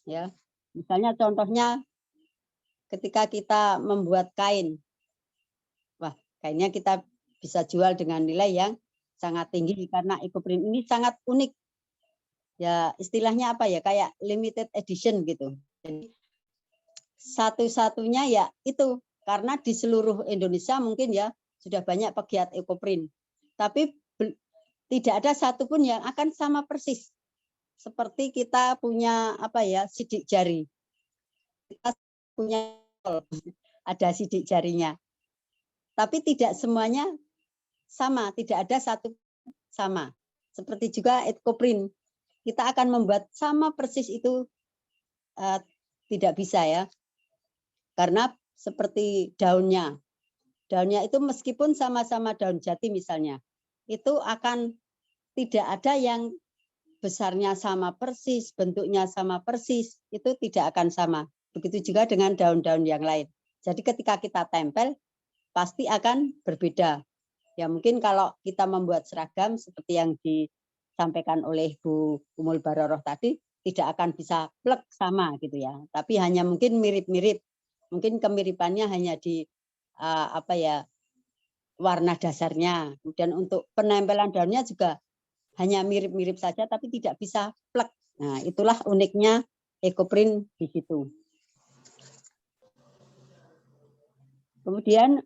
Ya, misalnya contohnya ketika kita membuat kain, wah kainnya kita bisa jual dengan nilai yang sangat tinggi karena ekoprint ini sangat unik. Ya istilahnya apa ya, kayak limited edition gitu. Jadi satu-satunya ya itu, karena di seluruh Indonesia mungkin ya sudah banyak pegiat ekoprint, tapi tidak ada satupun yang akan sama persis seperti kita punya apa ya, sidik jari. Kita punya ada sidik jarinya, tapi tidak semuanya sama, tidak ada satu sama. Seperti juga ekoprint, kita akan membuat sama persis itu tidak bisa ya, karena seperti daunnya itu meskipun sama-sama daun jati misalnya, itu akan tidak ada yang besarnya sama persis, bentuknya sama persis, itu tidak akan sama. Begitu juga dengan daun-daun yang lain. Jadi ketika kita tempel, pasti akan berbeda. Ya mungkin kalau kita membuat seragam seperti yang disampaikan oleh Bu Umul Baroroh tadi, tidak akan bisa plek sama gitu ya. Tapi hanya mungkin mirip-mirip. Mungkin kemiripannya hanya di warna dasarnya. Kemudian untuk penempelan daunnya juga hanya mirip-mirip saja, tapi tidak bisa plek. Nah, itulah uniknya EcoPrint di situ. Kemudian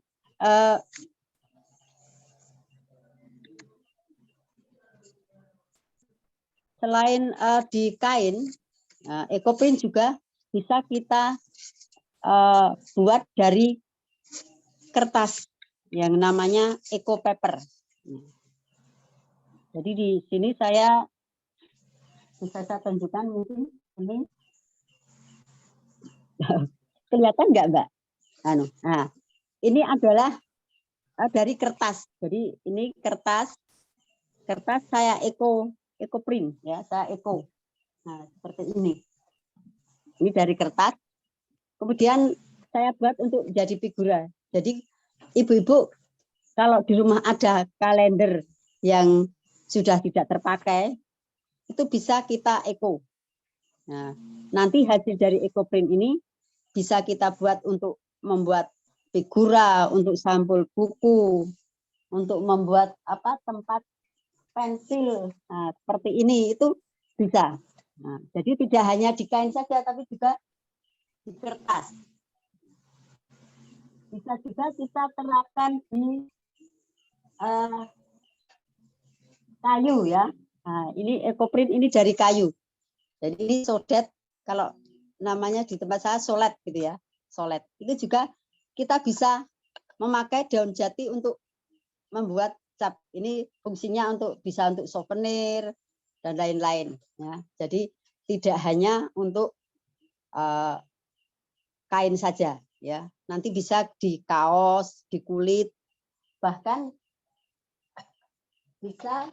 selain di kain, EcoPrint juga bisa kita buat dari kertas yang namanya Eco Paper. Jadi di sini saya bisa tunjukkan mungkin ini kelihatan nggak Mbak? Nah, ini adalah dari kertas. Jadi ini kertas saya EcoPrint ya, saya Eco. Nah, seperti ini. Ini dari kertas. Kemudian saya buat untuk jadi figura. Jadi ibu-ibu kalau di rumah ada kalender yang sudah tidak terpakai, itu bisa kita eco. Nah, nanti hasil dari EcoPrint ini bisa kita buat untuk membuat figura, untuk sampul buku, untuk membuat tempat pensil. Nah, seperti ini itu bisa. Nah, jadi tidak hanya di kain saja, tapi juga di kertas. Bisa juga kita terapkan di kayu ya. Nah, ini EcoPrint ini dari kayu. Jadi ini sodet, kalau namanya di tempat saya solet gitu ya. Solet. Itu juga kita bisa memakai daun jati untuk membuat cap. Ini fungsinya bisa untuk souvenir dan lain-lain ya. Jadi tidak hanya untuk kain saja ya. Nanti bisa di kaos, di kulit, bahkan bisa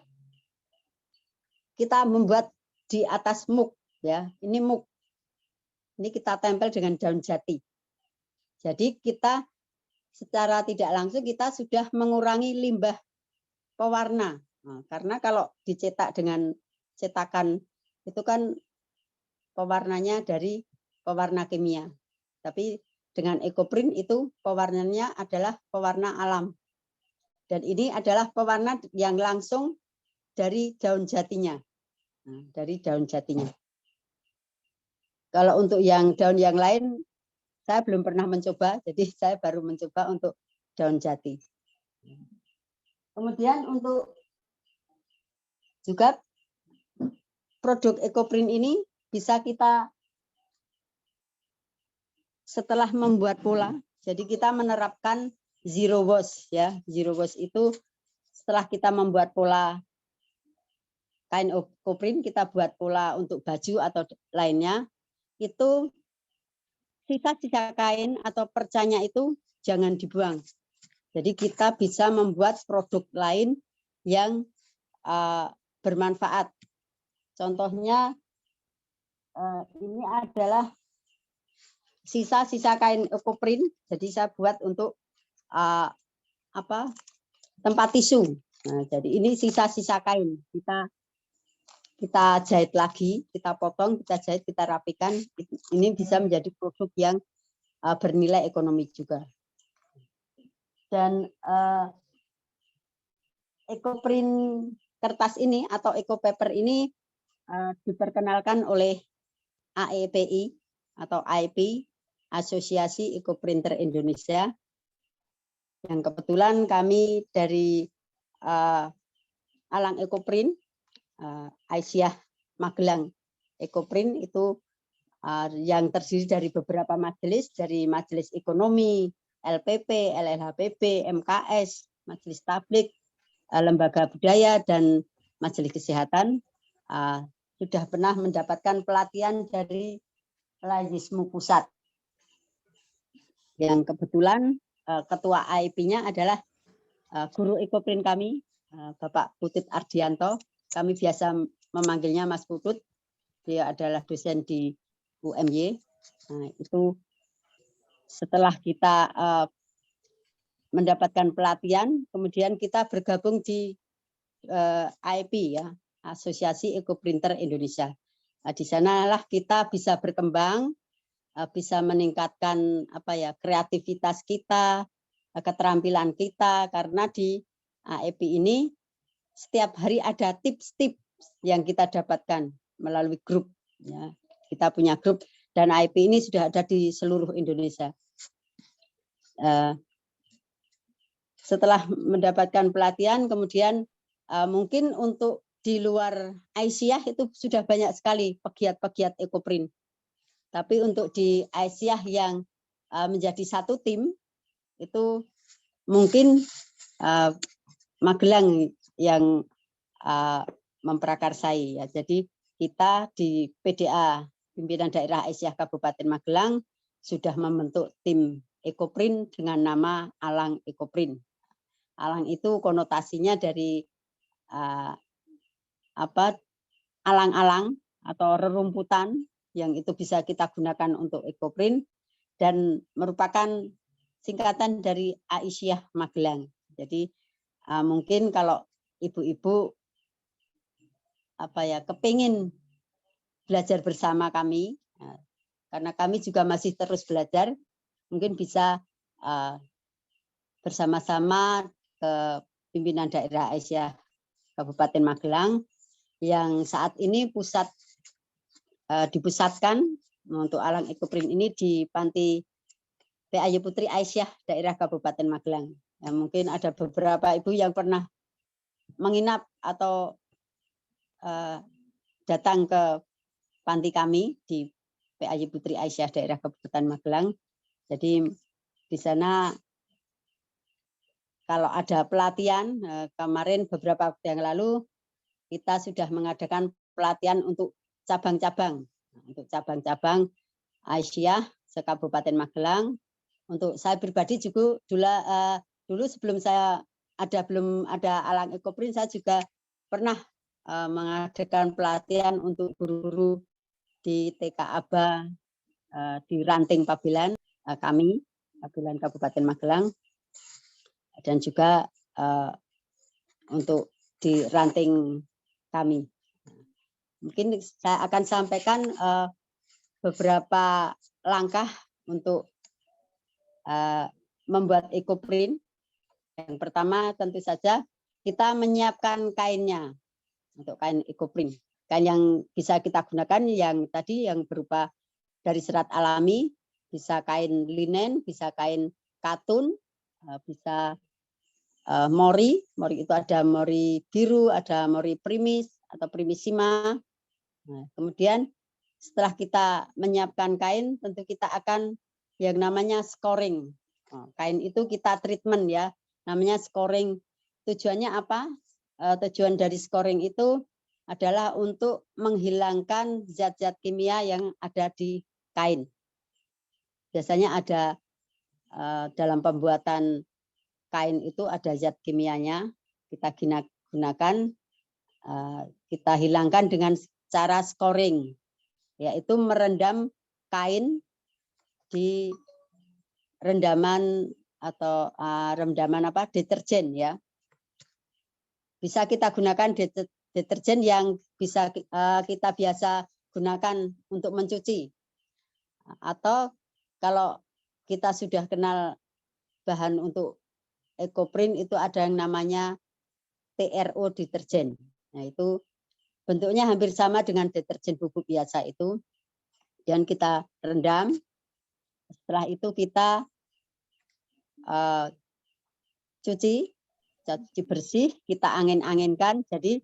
kita membuat di atas muk ya. Ini muk. Ini kita tempel dengan daun jati. Jadi kita secara tidak langsung kita sudah mengurangi limbah pewarna. Nah, karena kalau dicetak dengan cetakan itu kan pewarnanya dari pewarna kimia. Tapi dengan EcoPrint itu pewarnanya adalah pewarna alam. Dan ini adalah pewarna yang langsung dari daun jatinya. Nah, dari daun jatinya. Kalau untuk yang daun yang lain, saya belum pernah mencoba, jadi saya baru mencoba untuk daun jati. Kemudian untuk juga produk EcoPrint ini bisa kita setelah membuat pola, jadi kita menerapkan zero waste ya. Zero waste itu setelah kita membuat pola kain EcoPrint, kita buat pola untuk baju atau lainnya, itu sisa-sisa kain atau percanya itu jangan dibuang. Jadi kita bisa membuat produk lain yang bermanfaat. Contohnya ini adalah sisa-sisa kain EcoPrint. Jadi saya buat untuk tempat tisu. Nah, jadi ini sisa-sisa kain. Kita jahit lagi, kita potong, kita jahit, kita rapikan. Ini bisa menjadi produk yang bernilai ekonomi juga. Dan EcoPrint kertas ini atau EcoPaper ini diperkenalkan oleh AEPI atau AIP, Asosiasi EcoPrinter Indonesia. Yang kebetulan kami dari Alang EcoPrint, Aisyah Magelang EcoPrint itu yang terdiri dari beberapa majelis, dari Majelis Ekonomi, LPP, LLHPP, MKS, Majelis Tablik, Lembaga Budaya, dan Majelis Kesehatan sudah pernah mendapatkan pelatihan dari Lajismu Pusat. Yang kebetulan ketua AIP-nya adalah guru EcoPrint kami, Bapak Putut Ardianto. Kami biasa memanggilnya Mas Putut. Dia adalah dosen di UMY. Nah, itu setelah kita mendapatkan pelatihan, kemudian kita bergabung di AEP ya, Asosiasi Ekoprinter Indonesia. Nah, di sanalah kita bisa berkembang, bisa meningkatkan kreativitas kita, keterampilan kita, karena di AEP ini setiap hari ada tips-tips yang kita dapatkan melalui grup. Ya. Kita punya grup dan AEP ini sudah ada di seluruh Indonesia. Setelah mendapatkan pelatihan, kemudian mungkin untuk di luar Aisyah itu sudah banyak sekali pegiat-pegiat Ekoprint. Tapi untuk di Aisyah yang menjadi satu tim, itu mungkin Magelang yang memprakarsai. Ya. Jadi kita di PDA, Pimpinan Daerah Aisyah Kabupaten Magelang, sudah membentuk tim Ekoprint dengan nama Alang Ekoprint. Alang itu konotasinya dari alang-alang atau rerumputan yang itu bisa kita gunakan untuk Ekoprint dan merupakan singkatan dari Aisyah Magelang. Jadi mungkin kalau ibu-ibu kepingin belajar bersama kami, karena kami juga masih terus belajar, mungkin bisa bersama-sama ke Pimpinan Daerah Aisyah Kabupaten Magelang yang saat ini dipusatkan untuk Alang Ekoprint ini di Panti PAY Putri Aisyah Daerah Kabupaten Magelang. Ya, mungkin ada beberapa ibu yang pernah menginap atau datang ke panti kami di PAY Putri Aisyah Daerah Kabupaten Magelang. Jadi di sana kalau ada pelatihan, kemarin beberapa waktu yang lalu kita sudah mengadakan pelatihan untuk cabang-cabang. Untuk cabang-cabang Aisyah se-Kabupaten Magelang. Untuk saya pribadi juga dulu sebelum saya belum ada Alang Ekoprint, saya juga pernah mengadakan pelatihan untuk guru-guru di TK Aba di Ranting Pabilan kami, Pabilan Kabupaten Magelang, dan juga untuk di Ranting kami. Mungkin saya akan sampaikan beberapa langkah untuk membuat Ekoprint. Yang pertama tentu saja kita menyiapkan kainnya untuk kain Ekoprint. Kain yang bisa kita gunakan yang tadi yang berupa dari serat alami, bisa kain linen, bisa kain katun, bisa mori. Mori itu ada mori biru, ada mori primis atau primissima. Nah, kemudian setelah kita menyiapkan kain, tentu kita akan yang namanya scoring. Kain itu kita treatment ya, namanya scoring. Tujuannya apa? Tujuan dari scoring itu adalah untuk menghilangkan zat-zat kimia yang ada di kain. Biasanya ada dalam pembuatan kain itu ada zat kimianya, kita gunakan, kita hilangkan dengan cara scoring, yaitu merendam kain di rendaman atau rendaman deterjen ya. Bisa kita gunakan deterjen yang bisa kita biasa gunakan untuk mencuci. Atau kalau kita sudah kenal bahan untuk Ekoprint itu ada yang namanya TRO deterjen. Nah, itu bentuknya hampir sama dengan deterjen bubuk biasa itu. Dan kita rendam. Setelah itu kita cuci bersih, kita angin-anginkan. Jadi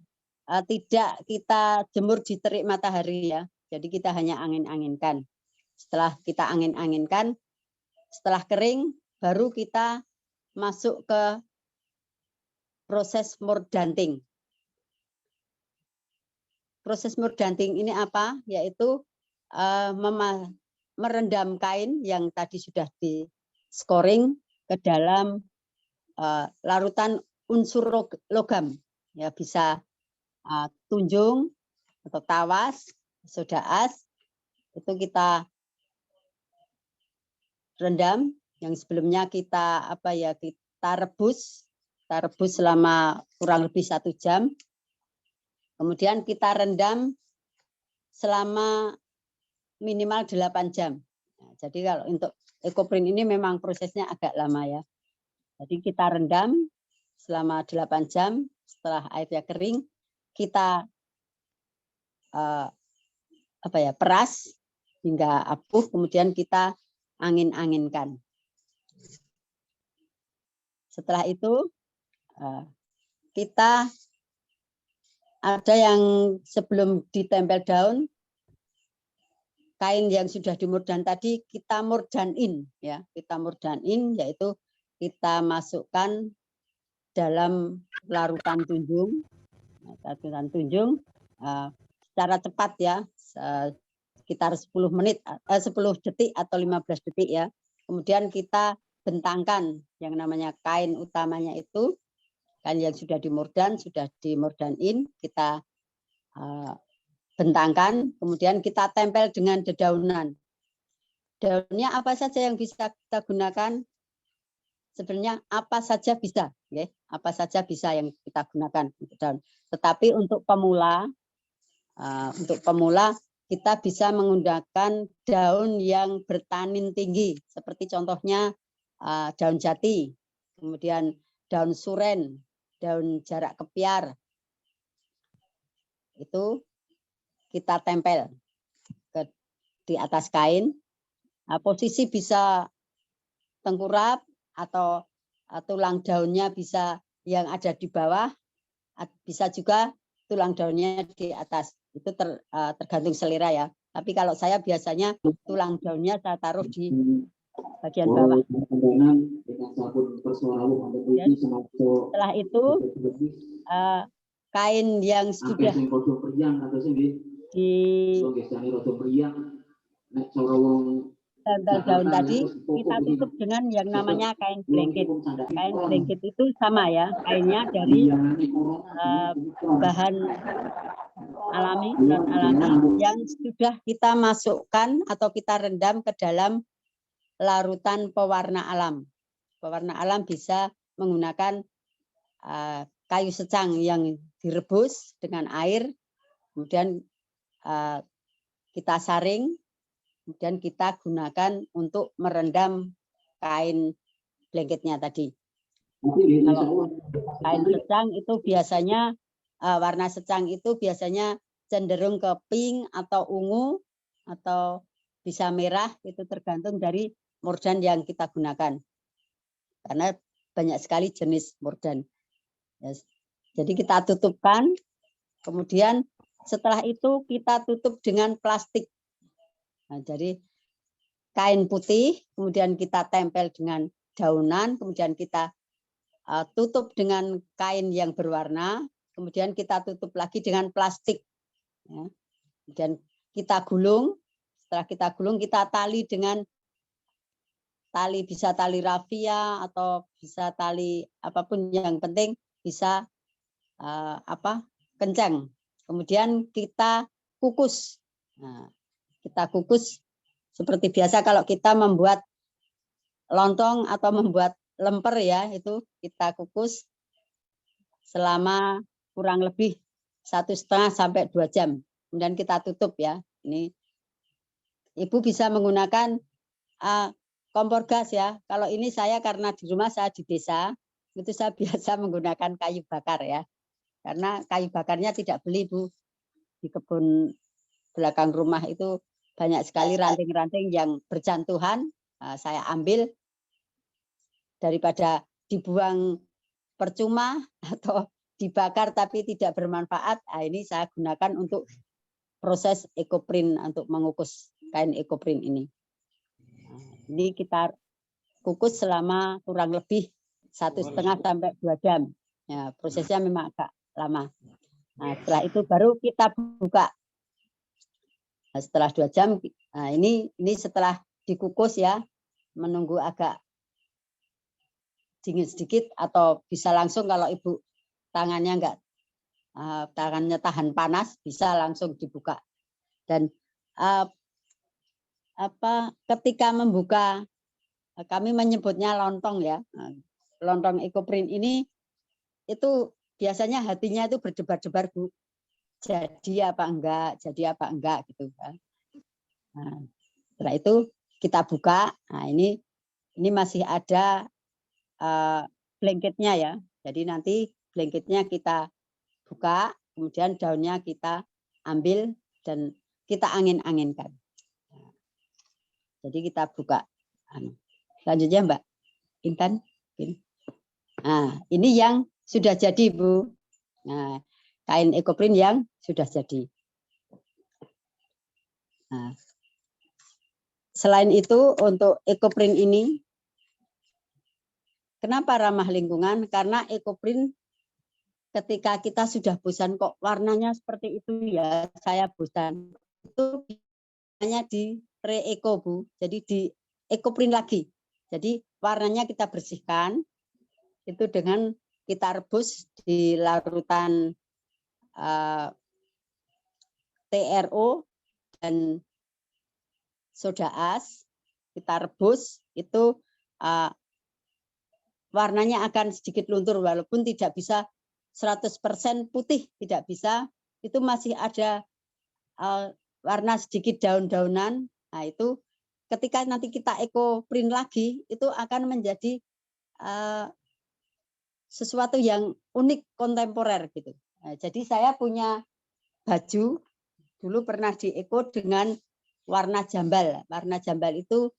tidak kita jemur di terik matahari ya. Jadi kita hanya angin-anginkan. Setelah kita angin-anginkan, setelah kering, baru kita masuk ke proses mordanting. Proses mordanting ini apa? Yaitu merendam kain yang tadi sudah di scoring ke dalam larutan unsur logam. Ya, bisa tunjung atau tawas, soda as, itu kita rendam. Yang sebelumnya kita kita rebus selama kurang lebih 1 jam. Kemudian kita rendam selama minimal 8 jam. Nah, jadi kalau untuk ekoprint ini memang prosesnya agak lama ya. Jadi kita rendam selama 8 jam, setelah airnya kering, kita peras hingga apuh, kemudian kita angin-anginkan. Setelah itu kita ada yang sebelum ditempel daun, kain yang sudah dimurdan tadi kita murdanin ya, kita murdanin, yaitu kita masukkan dalam larutan tunjung, secara cepat ya, sekitar 10 detik atau 15 detik ya. Kemudian kita bentangkan yang namanya kain utamanya itu, kain yang sudah dimurdanin, kita bentangkan, kemudian kita tempel dengan dedaunan. Daunnya apa saja yang bisa kita gunakan? Sebenarnya apa saja bisa, ya? Apa saja bisa yang kita gunakan untuk daun. Tetapi untuk pemula kita bisa menggunakan daun yang bertanin tinggi, seperti contohnya daun jati, kemudian daun suren, daun jarak kepiar. Itu kita tempel di atas kain. Posisi bisa tengkurap atau tulang daunnya bisa yang ada di bawah, bisa juga tulang daunnya di atas. Itu tergantung selera ya. Tapi kalau saya biasanya tulang daunnya saya taruh di bagian bawah. Dan setelah itu kain yang sudah tempel daun tadi kita tutup dengan yang namanya kain blanket. Kain blanket itu sama ya, kainnya dari bahan alami yang sudah kita masukkan atau kita rendam ke dalam larutan pewarna alam. Pewarna alam bisa menggunakan kayu secang yang direbus dengan air, kemudian kita saring, kemudian kita gunakan untuk merendam kain blanketnya tadi. Kalau kain secang itu biasanya warna secang itu biasanya cenderung ke pink atau ungu atau bisa merah, itu tergantung dari murdan yang kita gunakan. Karena banyak sekali jenis murdan. Jadi kita tutupkan, kemudian setelah itu kita tutup dengan plastik. Nah, jadi kain putih, kemudian kita tempel dengan daunan, kemudian kita tutup dengan kain yang berwarna, kemudian kita tutup lagi dengan plastik. Ya. Kemudian kita gulung, setelah kita gulung kita tali dengan tali, bisa tali rafia atau bisa tali apapun, yang penting bisa kencang. Kemudian kita kukus. Nah, kita kukus seperti biasa kalau kita membuat lontong atau membuat lemper ya, itu kita kukus selama kurang lebih 1,5 sampai 2 jam. Kemudian kita tutup ya. Ini Ibu bisa menggunakan kompor gas ya. Kalau ini saya karena di rumah saya di desa, itu saya biasa menggunakan kayu bakar ya. Karena kayu bakarnya tidak beli Bu. Di kebun belakang rumah itu banyak sekali ranting-ranting yang berjatuhan, saya ambil daripada dibuang percuma atau dibakar tapi tidak bermanfaat. Ini saya gunakan untuk proses ekoprint, untuk mengukus kain ekoprint ini. Ini kita kukus selama kurang lebih 1,5 sampai 2 jam. Ya, prosesnya memang agak lama. Nah, setelah itu baru kita buka. Nah, setelah 2 jam, nah ini setelah dikukus ya, menunggu agak dingin sedikit atau bisa langsung kalau Ibu tangannya tangannya tahan panas, bisa langsung dibuka. Dan ketika membuka, kami menyebutnya lontong ya. lontong ekoprint ini itu biasanya hatinya itu berdebar-debar, Bu. Jadi apa enggak gitu kan. Nah, setelah itu kita buka. Nah, ini masih ada blanketnya ya. Jadi nanti blanketnya kita buka, kemudian daunnya kita ambil dan kita angin-anginkan. Jadi kita buka. Selanjutnya Mbak Intan. Nah, ini yang sudah jadi, Bu. Nah, kain ekoprint yang sudah jadi. Nah, selain itu untuk ekoprint ini, kenapa ramah lingkungan? Karena ekoprint ketika kita sudah bosan kok warnanya seperti itu ya, saya bosan. Itu hanya di re-eco, Bu. Jadi di ekoprint lagi. Jadi warnanya kita bersihkan itu dengan kita rebus di larutan TRO dan soda as, kita rebus itu warnanya akan sedikit luntur walaupun tidak bisa 100% putih, tidak bisa, itu masih ada warna sedikit daun-daunan. Nah, itu ketika nanti kita ekoprint lagi itu akan menjadi sesuatu yang unik, kontemporer gitu. Nah, jadi saya punya baju dulu pernah di eko dengan warna jambal. Warna jambal itu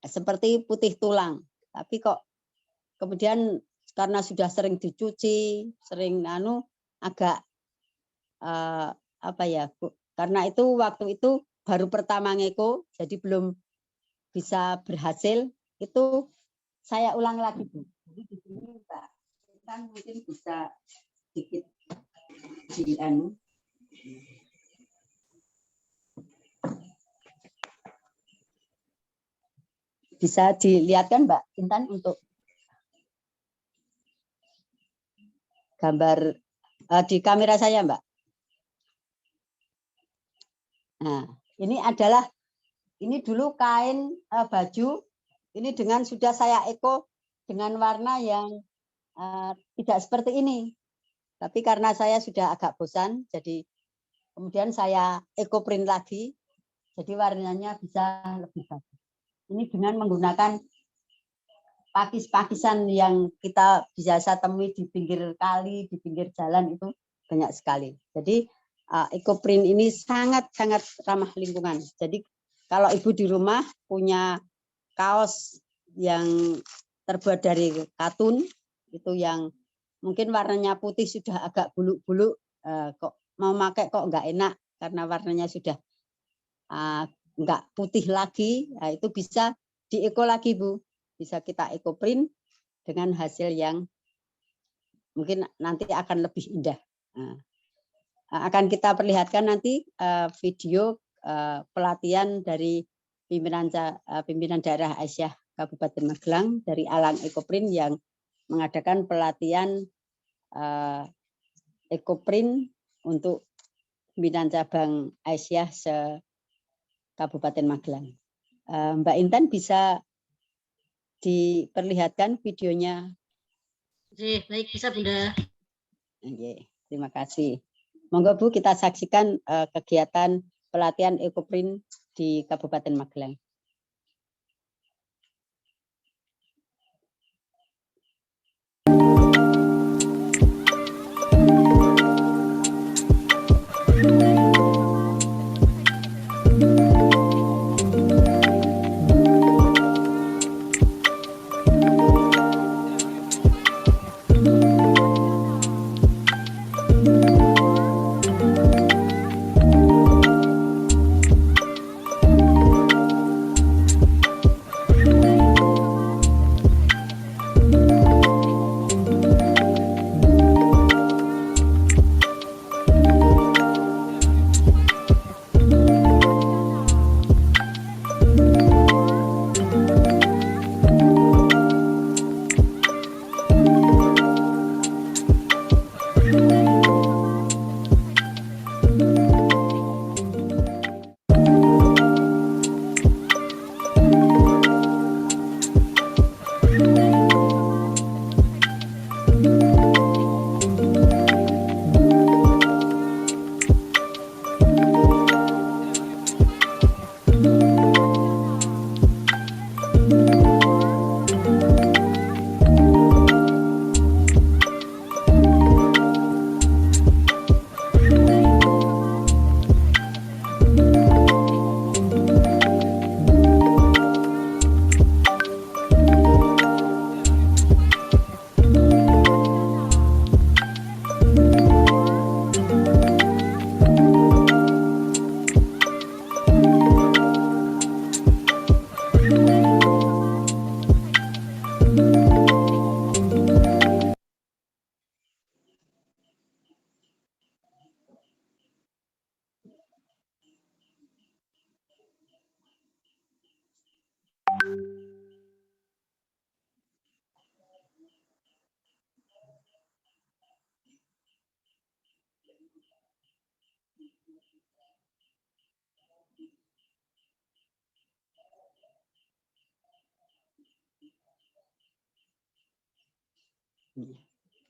seperti putih tulang, tapi kok kemudian karena sudah sering dicuci, sering agak apa ya, Bu? Karena itu waktu itu baru pertama ngeko, jadi belum bisa berhasil. Itu saya ulang lagi, Bu. Jadi di sini Mbak kan mungkin bisa sedikit bisa dilihatkan Mbak Intan untuk gambar di kamera saya, Mbak. Nah, ini dulu kain baju ini dengan sudah saya eko dengan warna yang tidak seperti ini. Tapi karena saya sudah agak bosan, jadi kemudian saya ekoprint lagi, jadi warnanya bisa lebih bagus. Ini dengan menggunakan pakis-pakisan yang kita biasa temui di pinggir kali, di pinggir jalan itu banyak sekali. Jadi ekoprint ini sangat-sangat ramah lingkungan. Jadi kalau ibu di rumah punya kaos yang terbuat dari katun, itu yang mungkin warnanya putih sudah agak buluk-buluk, kok mau pakai kok nggak enak karena warnanya sudah nggak putih lagi, nah, itu bisa dieko lagi, Bu. Bisa kita ekoprint dengan hasil yang mungkin nanti akan lebih indah. Nah, akan kita perlihatkan nanti video pelatihan dari pimpinan daerah Aisyah Kabupaten Magelang dari Alang Ekoprint yang mengadakan pelatihan ekoprint untuk pimpinan cabang Aisyah se-Kabupaten Magelang. Mbak Intan bisa diperlihatkan videonya? Oke, baik, bisa Bunda. Oke, terima kasih. Monggo Bu, kita saksikan kegiatan pelatihan ekoprint di Kabupaten Magelang.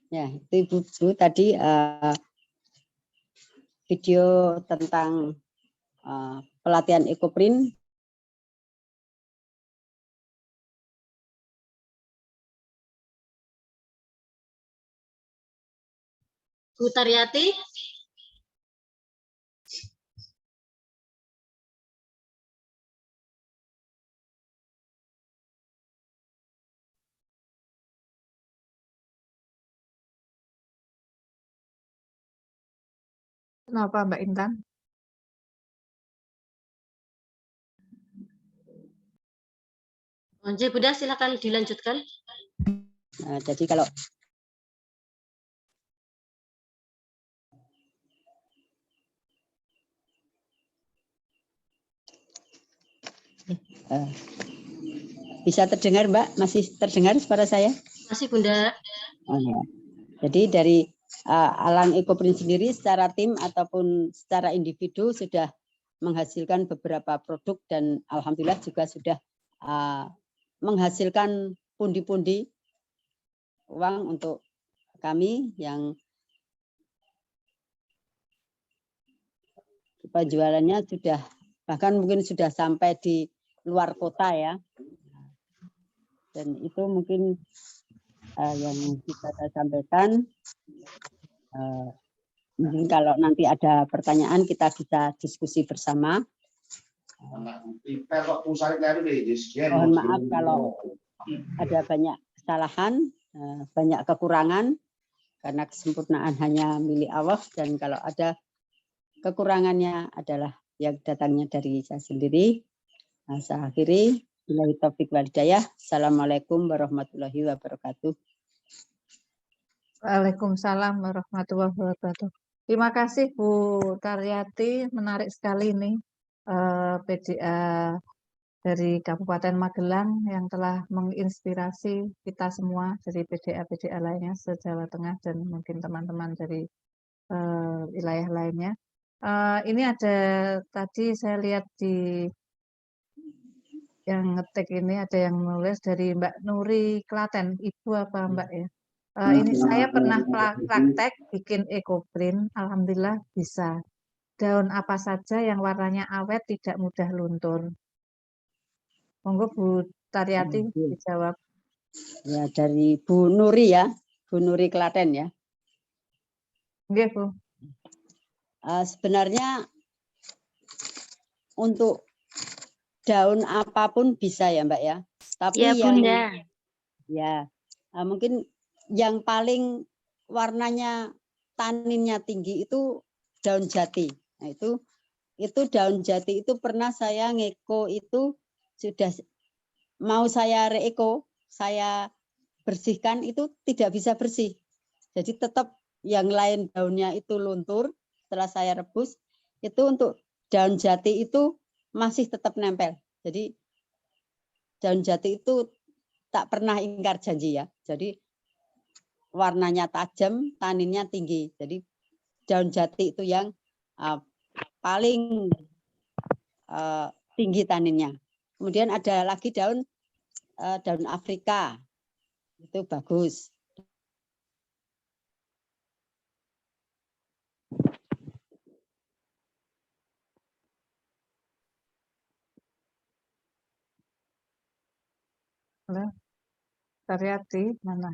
Ya, itu Ibu tadi video tentang pelatihan Ekoprint. Bu Taryati. Kenapa Mbak Intan? Onje Bunda, silakan dilanjutkan. Jadi kalau bisa terdengar Mbak? Masih terdengar suara saya? Masih Bunda. Oh, ya. Jadi dari Alang Ekoprint sendiri secara tim ataupun secara individu sudah menghasilkan beberapa produk dan alhamdulillah juga sudah menghasilkan pundi-pundi uang untuk kami yang penjualannya sudah bahkan mungkin sudah sampai di luar kota ya. Dan itu mungkin yang bisa saya sampaikan. Mungkin kalau nanti ada pertanyaan kita bisa diskusi bersama. Mohon maaf kalau ada banyak kesalahan, banyak kekurangan, karena kesempurnaan hanya milik Allah, dan kalau ada kekurangannya adalah yang datangnya dari saya sendiri. Saya akhiri. Billahi taufiq wal hidayah. Assalamualaikum warahmatullahi wabarakatuh. Waalaikumsalam warahmatullahi wabarakatuh. Terima kasih Bu Taryati, menarik sekali ini PDA dari Kabupaten Magelang yang telah menginspirasi kita semua dari PDA-PDA lainnya se-Jawa Tengah dan mungkin teman-teman dari wilayah lainnya. Ini ada tadi saya lihat di yang ngetik ini ada yang menulis dari Mbak Nuri Klaten, Ibu apa Mbak ya? Ini saya pernah praktek bikin Ekoprint, alhamdulillah bisa. Daun apa saja yang warnanya awet tidak mudah luntur. Monggo Bu Taryati dijawab. Ya, dari Bu Nuri ya, Bu Nuri Klaten ya. Nggih, Bu. Sebenarnya untuk daun apapun bisa ya Mbak ya. Tapi Ya Bunda. Mungkin yang paling warnanya taninnya tinggi itu daun jati. Nah, itu daun jati itu pernah saya ngeko, itu sudah mau saya reeko, saya bersihkan itu tidak bisa bersih. Jadi tetap yang lain daunnya itu luntur. Setelah saya rebus itu untuk daun jati itu masih tetap nempel. Jadi daun jati itu tak pernah ingkar janji ya. Jadi warnanya tajam, taninnya tinggi. Jadi daun jati itu yang paling tinggi taninnya. Kemudian ada lagi daun Afrika. Itu bagus. Halo, Taryati mana?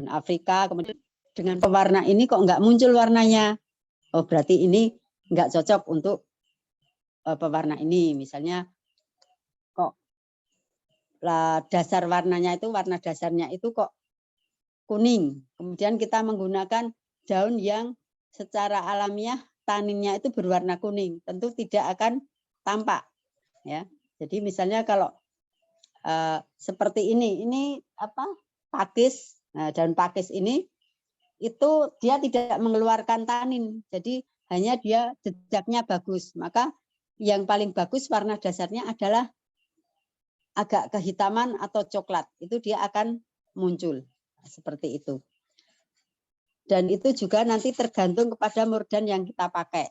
Afrika, kemudian dengan pewarna ini kok nggak muncul warnanya. Oh, berarti ini nggak cocok untuk pewarna ini. Misalnya kok dasar warnanya itu, warna dasarnya itu kok kuning. Kemudian kita menggunakan daun yang secara alamiah taninnya itu berwarna kuning, tentu tidak akan tampak ya. Jadi misalnya kalau seperti ini apa, pakis. Nah, daun pakis ini itu dia tidak mengeluarkan tanin, jadi hanya dia jejaknya bagus. Maka yang paling bagus warna dasarnya adalah agak kehitaman atau coklat, itu dia akan muncul. seperti itu. Dan itu juga nanti tergantung kepada mordan yang kita pakai.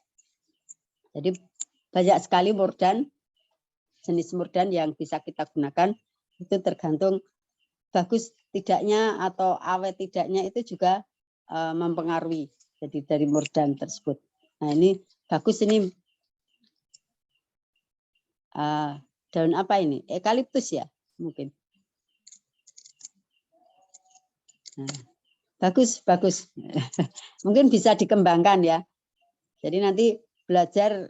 Jadi banyak sekali mordan, jenis mordan yang bisa kita gunakan, itu tergantung bagus tidaknya atau awet tidaknya itu juga mempengaruhi. Jadi dari mordan tersebut. Nah ini bagus ini daun apa ini? Eukaliptus ya mungkin. Nah, bagus. Mungkin bisa dikembangkan ya. Jadi nanti belajar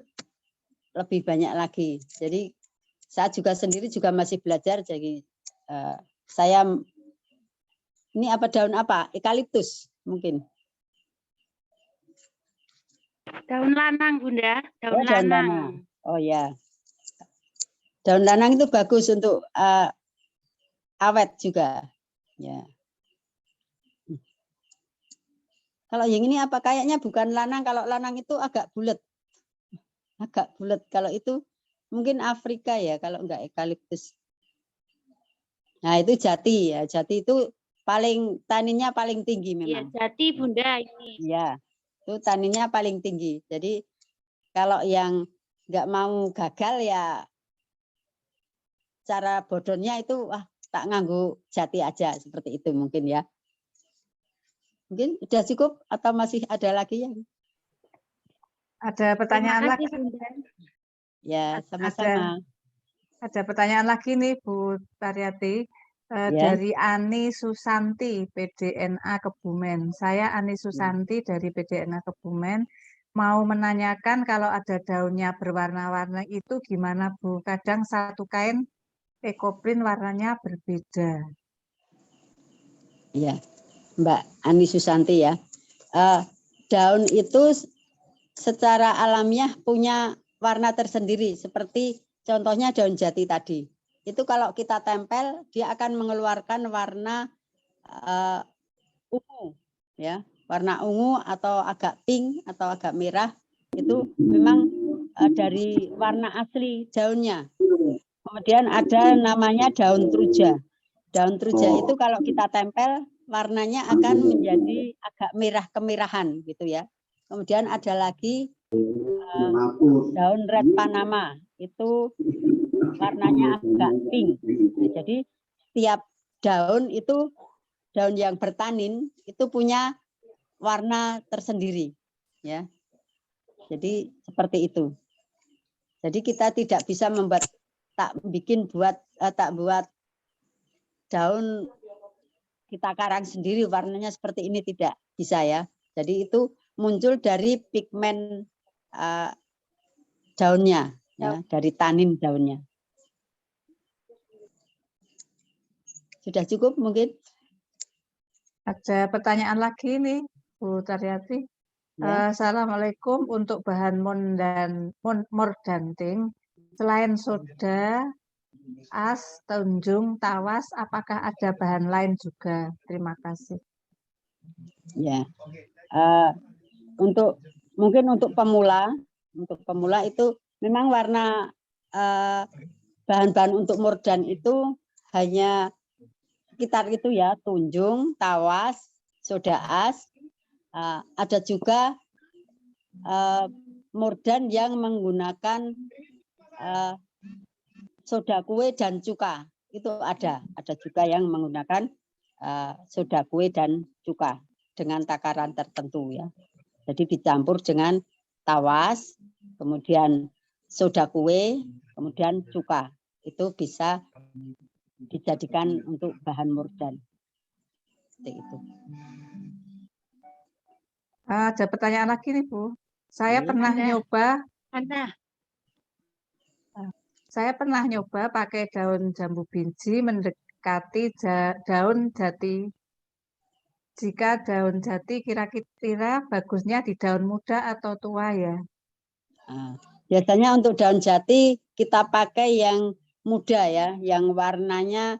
lebih banyak lagi. Jadi saya juga sendiri juga masih belajar. Jadi saya ini apa daun apa? Eukaliptus mungkin. Daun lanang, Bunda. Daun lanang. Oh ya. Daun lanang itu bagus untuk awet juga. Ya. Kalau yang ini apa kayaknya bukan lanang. Kalau lanang itu agak bulat. Agak bulat. Kalau itu mungkin Afrika ya. Kalau enggak eukaliptus. Nah itu jati ya. Jati itu paling taninnya paling tinggi memang. Iya, jati Bunda ini. Ya. Itu taninnya paling tinggi. Jadi kalau yang enggak mau gagal ya cara bodonnya itu tak nganggu jati aja seperti itu mungkin ya. Mungkin sudah cukup atau masih ada lagi ya? Ada pertanyaan lagi? Ya, sama-sama. Ada pertanyaan lagi nih Bu Taryati. Dari Ani Susanti, PDNA Kebumen. Saya Ani Susanti dari PDNA Kebumen. Mau menanyakan kalau ada daunnya berwarna-warna itu gimana Bu? Kadang satu kain ekoprint warnanya berbeda. Iya. Mbak Ani Susanti ya, daun itu secara alamiah punya warna tersendiri seperti contohnya daun jati tadi. Itu kalau kita tempel dia akan mengeluarkan warna ungu, ya, warna ungu atau agak pink atau agak merah itu memang dari warna asli daunnya. Kemudian ada namanya daun truja. Daun truja itu kalau kita tempel warnanya akan menjadi agak merah kemerahan gitu ya. Kemudian ada lagi daun red Panama itu warnanya agak pink. Nah, jadi setiap daun itu daun yang bertanin itu punya warna tersendiri ya. Jadi seperti itu. Jadi kita tidak bisa tak buat daun kita karang sendiri warnanya seperti ini tidak bisa ya. Jadi itu muncul dari pigmen daunnya, ya, dari tanin daunnya. Sudah cukup mungkin? Ada pertanyaan lagi nih Bu Taryati. Ya. Assalamualaikum, untuk bahan mordanting selain soda, as, tunjung, tawas, apakah ada bahan lain juga? Terima kasih. Ya, mungkin untuk pemula itu memang warna bahan-bahan untuk mordan itu hanya sekitar itu ya, tunjung, tawas, soda as, ada juga mordan yang menggunakan soda kue dan cuka, itu ada juga yang menggunakan soda kue dan cuka dengan takaran tertentu ya. Jadi dicampur dengan tawas, kemudian soda kue, kemudian cuka. Itu bisa dijadikan untuk bahan mordan. Seperti itu. Ada pertanyaan lagi nih Bu. Saya pernah nyoba pakai daun jambu biji mendekati daun jati. Jika daun jati kira-kira bagusnya di daun muda atau tua ya? Biasanya untuk daun jati kita pakai yang muda ya, yang warnanya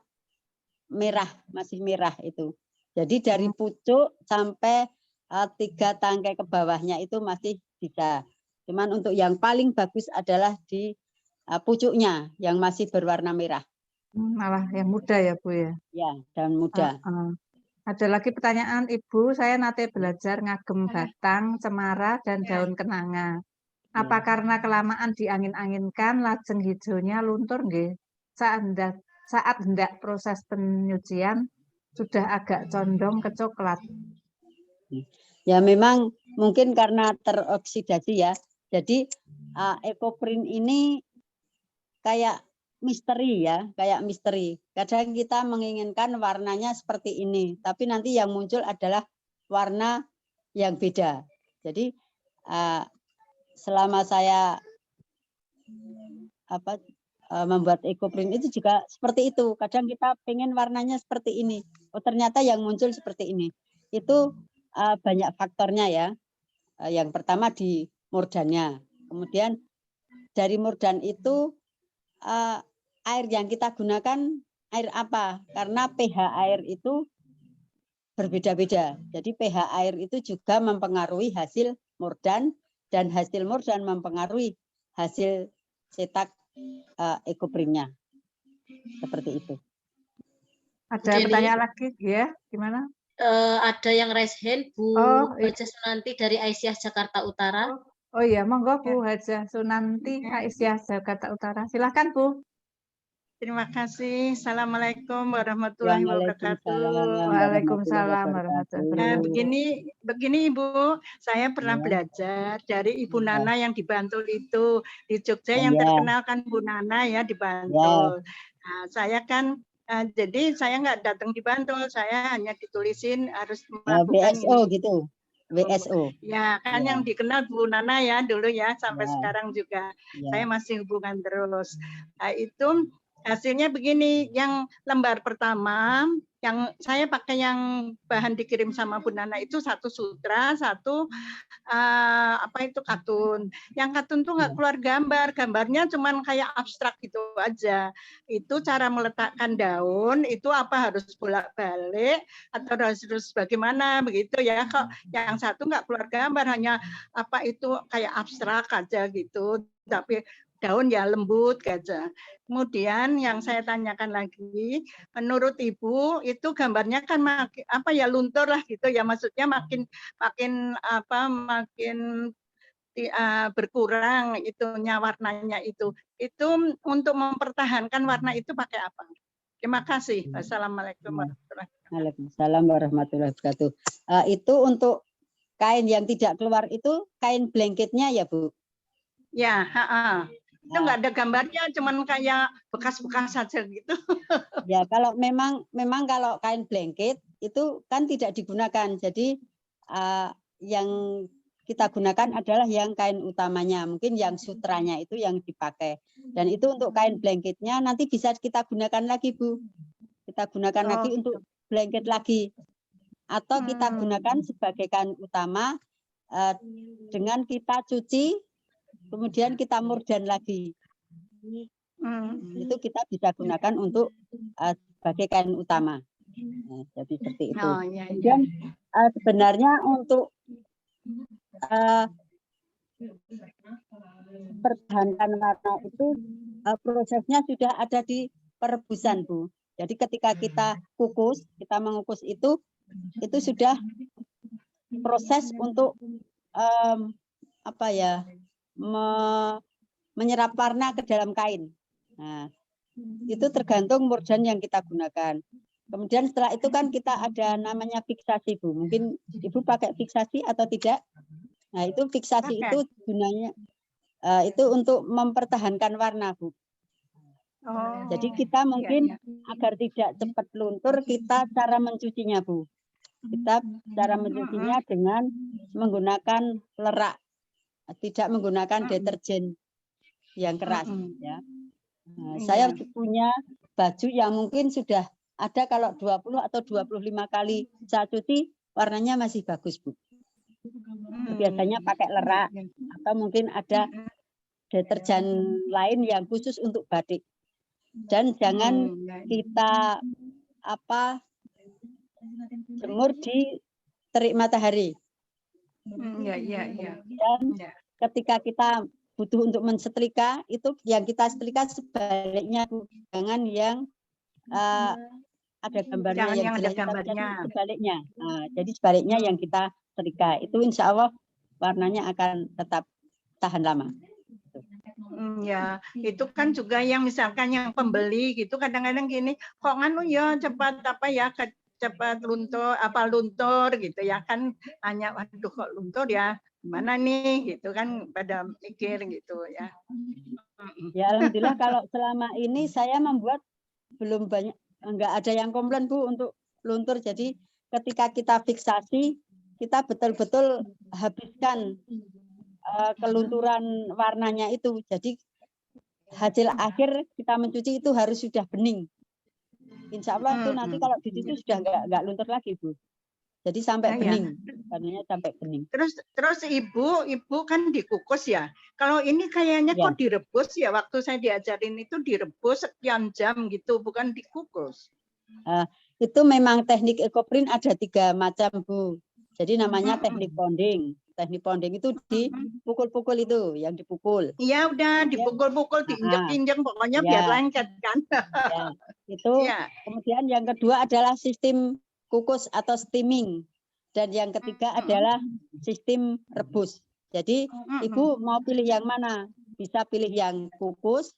merah, masih merah itu. Jadi dari pucuk sampai 3 tangkai ke bawahnya itu masih bisa. Cuman untuk yang paling bagus adalah di pucuknya yang masih berwarna merah. Malah yang muda ya Bu ya? Ya, daun muda. Ada lagi pertanyaan Ibu, saya nate belajar ngagem batang, cemara, dan daun kenanga. Apa karena kelamaan diangin-anginkan, lajeng hijaunya luntur nggih? Saat hendak proses penyucian sudah agak condong ke coklat. Ya memang mungkin karena teroksidasi ya. Jadi ekoprint ini kayak misteri ya, kayak misteri. Kadang kita menginginkan warnanya seperti ini, tapi nanti yang muncul adalah warna yang beda. Jadi selama saya membuat ekoprint itu juga seperti itu. Kadang kita pengen warnanya seperti ini. Oh ternyata yang muncul seperti ini. Itu banyak faktornya ya. Yang pertama di murdannya. Kemudian dari murdan itu air yang kita gunakan air apa? Karena pH air itu berbeda-beda. Jadi pH air itu juga mempengaruhi hasil murdan dan hasil murdan mempengaruhi hasil cetak ekoprintnya. Seperti itu. Ada pertanyaan lagi ya? Gimana? Ada yang raise hand, Bu Hajah Sunanti dari Aisyah Jakarta Utara. Oh iya, monggo Bu Hajah Sunanti Aisyah Jakarta Utara. Silakan Bu. Terima kasih. Assalamualaikum warahmatullahi wabarakatuh. Waalaikumsalam warahmatullahi wabarakatuh. Begini Ibu, saya pernah belajar dari Ibu Nana yang di Bantul itu. Di Jogja yang terkenal kan Bu Nana ya di Bantul. Nah, saya kan jadi saya nggak datang di Bantul, saya hanya ditulisin harus melakukan BSO gitu. WSO. Ya, kan yang dikenal Bu Nana ya dulu ya, sampai sekarang juga. Saya masih hubungan terus. Nah, itu hasilnya begini, yang lembar pertama, yang saya pakai yang bahan dikirim sama Bu Nana itu satu sutra, satu katun. Yang katun tuh nggak keluar gambar, gambarnya cuman kayak abstrak gitu aja. Itu cara meletakkan daun, itu apa harus bolak-balik atau harus bagaimana begitu ya. Kok yang satu nggak keluar gambar, hanya apa itu kayak abstrak aja gitu. Tapi daun ya lembut aja. Kemudian yang saya tanyakan lagi, menurut Ibu itu gambarnya kan makin luntur lah gitu ya, maksudnya makin berkurang itunya warnanya itu. Itu untuk mempertahankan warna itu pakai apa? Terima kasih. Wassalamualaikum warahmatullahi wabarakatuh. Waalaikumsalam warahmatullahi wabarakatuh. Itu untuk kain yang tidak keluar itu kain blanketnya ya Bu? Ya, itu nggak ada gambarnya, cuman kayak bekas-bekas saja gitu. Ya, kalau memang kalau kain blanket itu kan tidak digunakan. Jadi yang kita gunakan adalah yang kain utamanya, mungkin yang sutranya itu yang dipakai. Dan itu untuk kain blanketnya nanti bisa kita gunakan lagi Bu. Kita gunakan lagi untuk blanket lagi. Atau kita gunakan sebagai kain utama dengan kita cuci, kemudian kita murdan lagi. Itu kita bisa gunakan untuk sebagai kain utama. Nah, jadi seperti itu. Kemudian sebenarnya untuk pertahankan warna itu prosesnya sudah ada di perebusan Bu. Jadi ketika kita kukus, kita mengukus itu sudah proses untuk menyerap warna ke dalam kain. Nah, itu tergantung murdan yang kita gunakan. Kemudian setelah itu kan kita ada namanya fiksasi Bu. Mungkin Ibu pakai fiksasi atau tidak? Nah, itu fiksasi itu gunanya itu untuk mempertahankan warna Bu. Jadi kita mungkin agar tidak cepat luntur, kita cara mencucinya Bu. Kita cara mencucinya dengan menggunakan lerak, tidak menggunakan deterjen yang keras ya. Nah, saya punya baju yang mungkin sudah ada kalau 20 atau 25 kali saya cuci warnanya masih bagus Bu. Biasanya pakai lerak atau mungkin ada deterjen lain yang khusus untuk batik. Dan jangan kita jemur di terik matahari. Dan ketika kita butuh untuk mensetrika, itu yang kita setrika sebaliknya, jangan yang ada gambarnya Jangan yang ada jelas, tapi gambarnya. jadi sebaliknya. Nah, jadi sebaliknya yang kita setrika itu insya Allah warnanya akan tetap tahan lama. Ya, itu kan juga yang misalkan yang pembeli gitu kadang-kadang gini, kok nganu ya cepat apa ya cepat luntur gitu ya kan, hanya waduh kok luntur ya gimana nih gitu kan, pada mikir gitu ya. Ya alhamdulillah kalau selama ini saya membuat belum banyak, enggak ada yang komplain Bu untuk luntur. Jadi ketika kita fiksasi kita betul-betul habiskan kelunturan warnanya itu. Jadi hasil akhir kita mencuci itu harus sudah bening. Insya Allah itu nanti kalau dicuci sudah enggak luntur lagi Bu. Jadi sampai bening, warnanya sampai bening. Terus ibu kan dikukus ya. Kalau ini kayaknya kok direbus ya, waktu saya diajarin itu direbus sekian jam gitu, bukan dikukus. Itu memang teknik ekoprint ada 3 macam Bu. Jadi namanya teknik ponding. Teknik ponding itu dipukul-pukul itu, yang dipukul. Iya udah dipukul-pukul, diinjek-injek, pokoknya biar lengket kan. Itu. Kemudian yang kedua adalah sistem kukus atau steaming, dan yang ketiga adalah sistem rebus. Jadi ibu mau pilih yang mana? Bisa pilih yang kukus,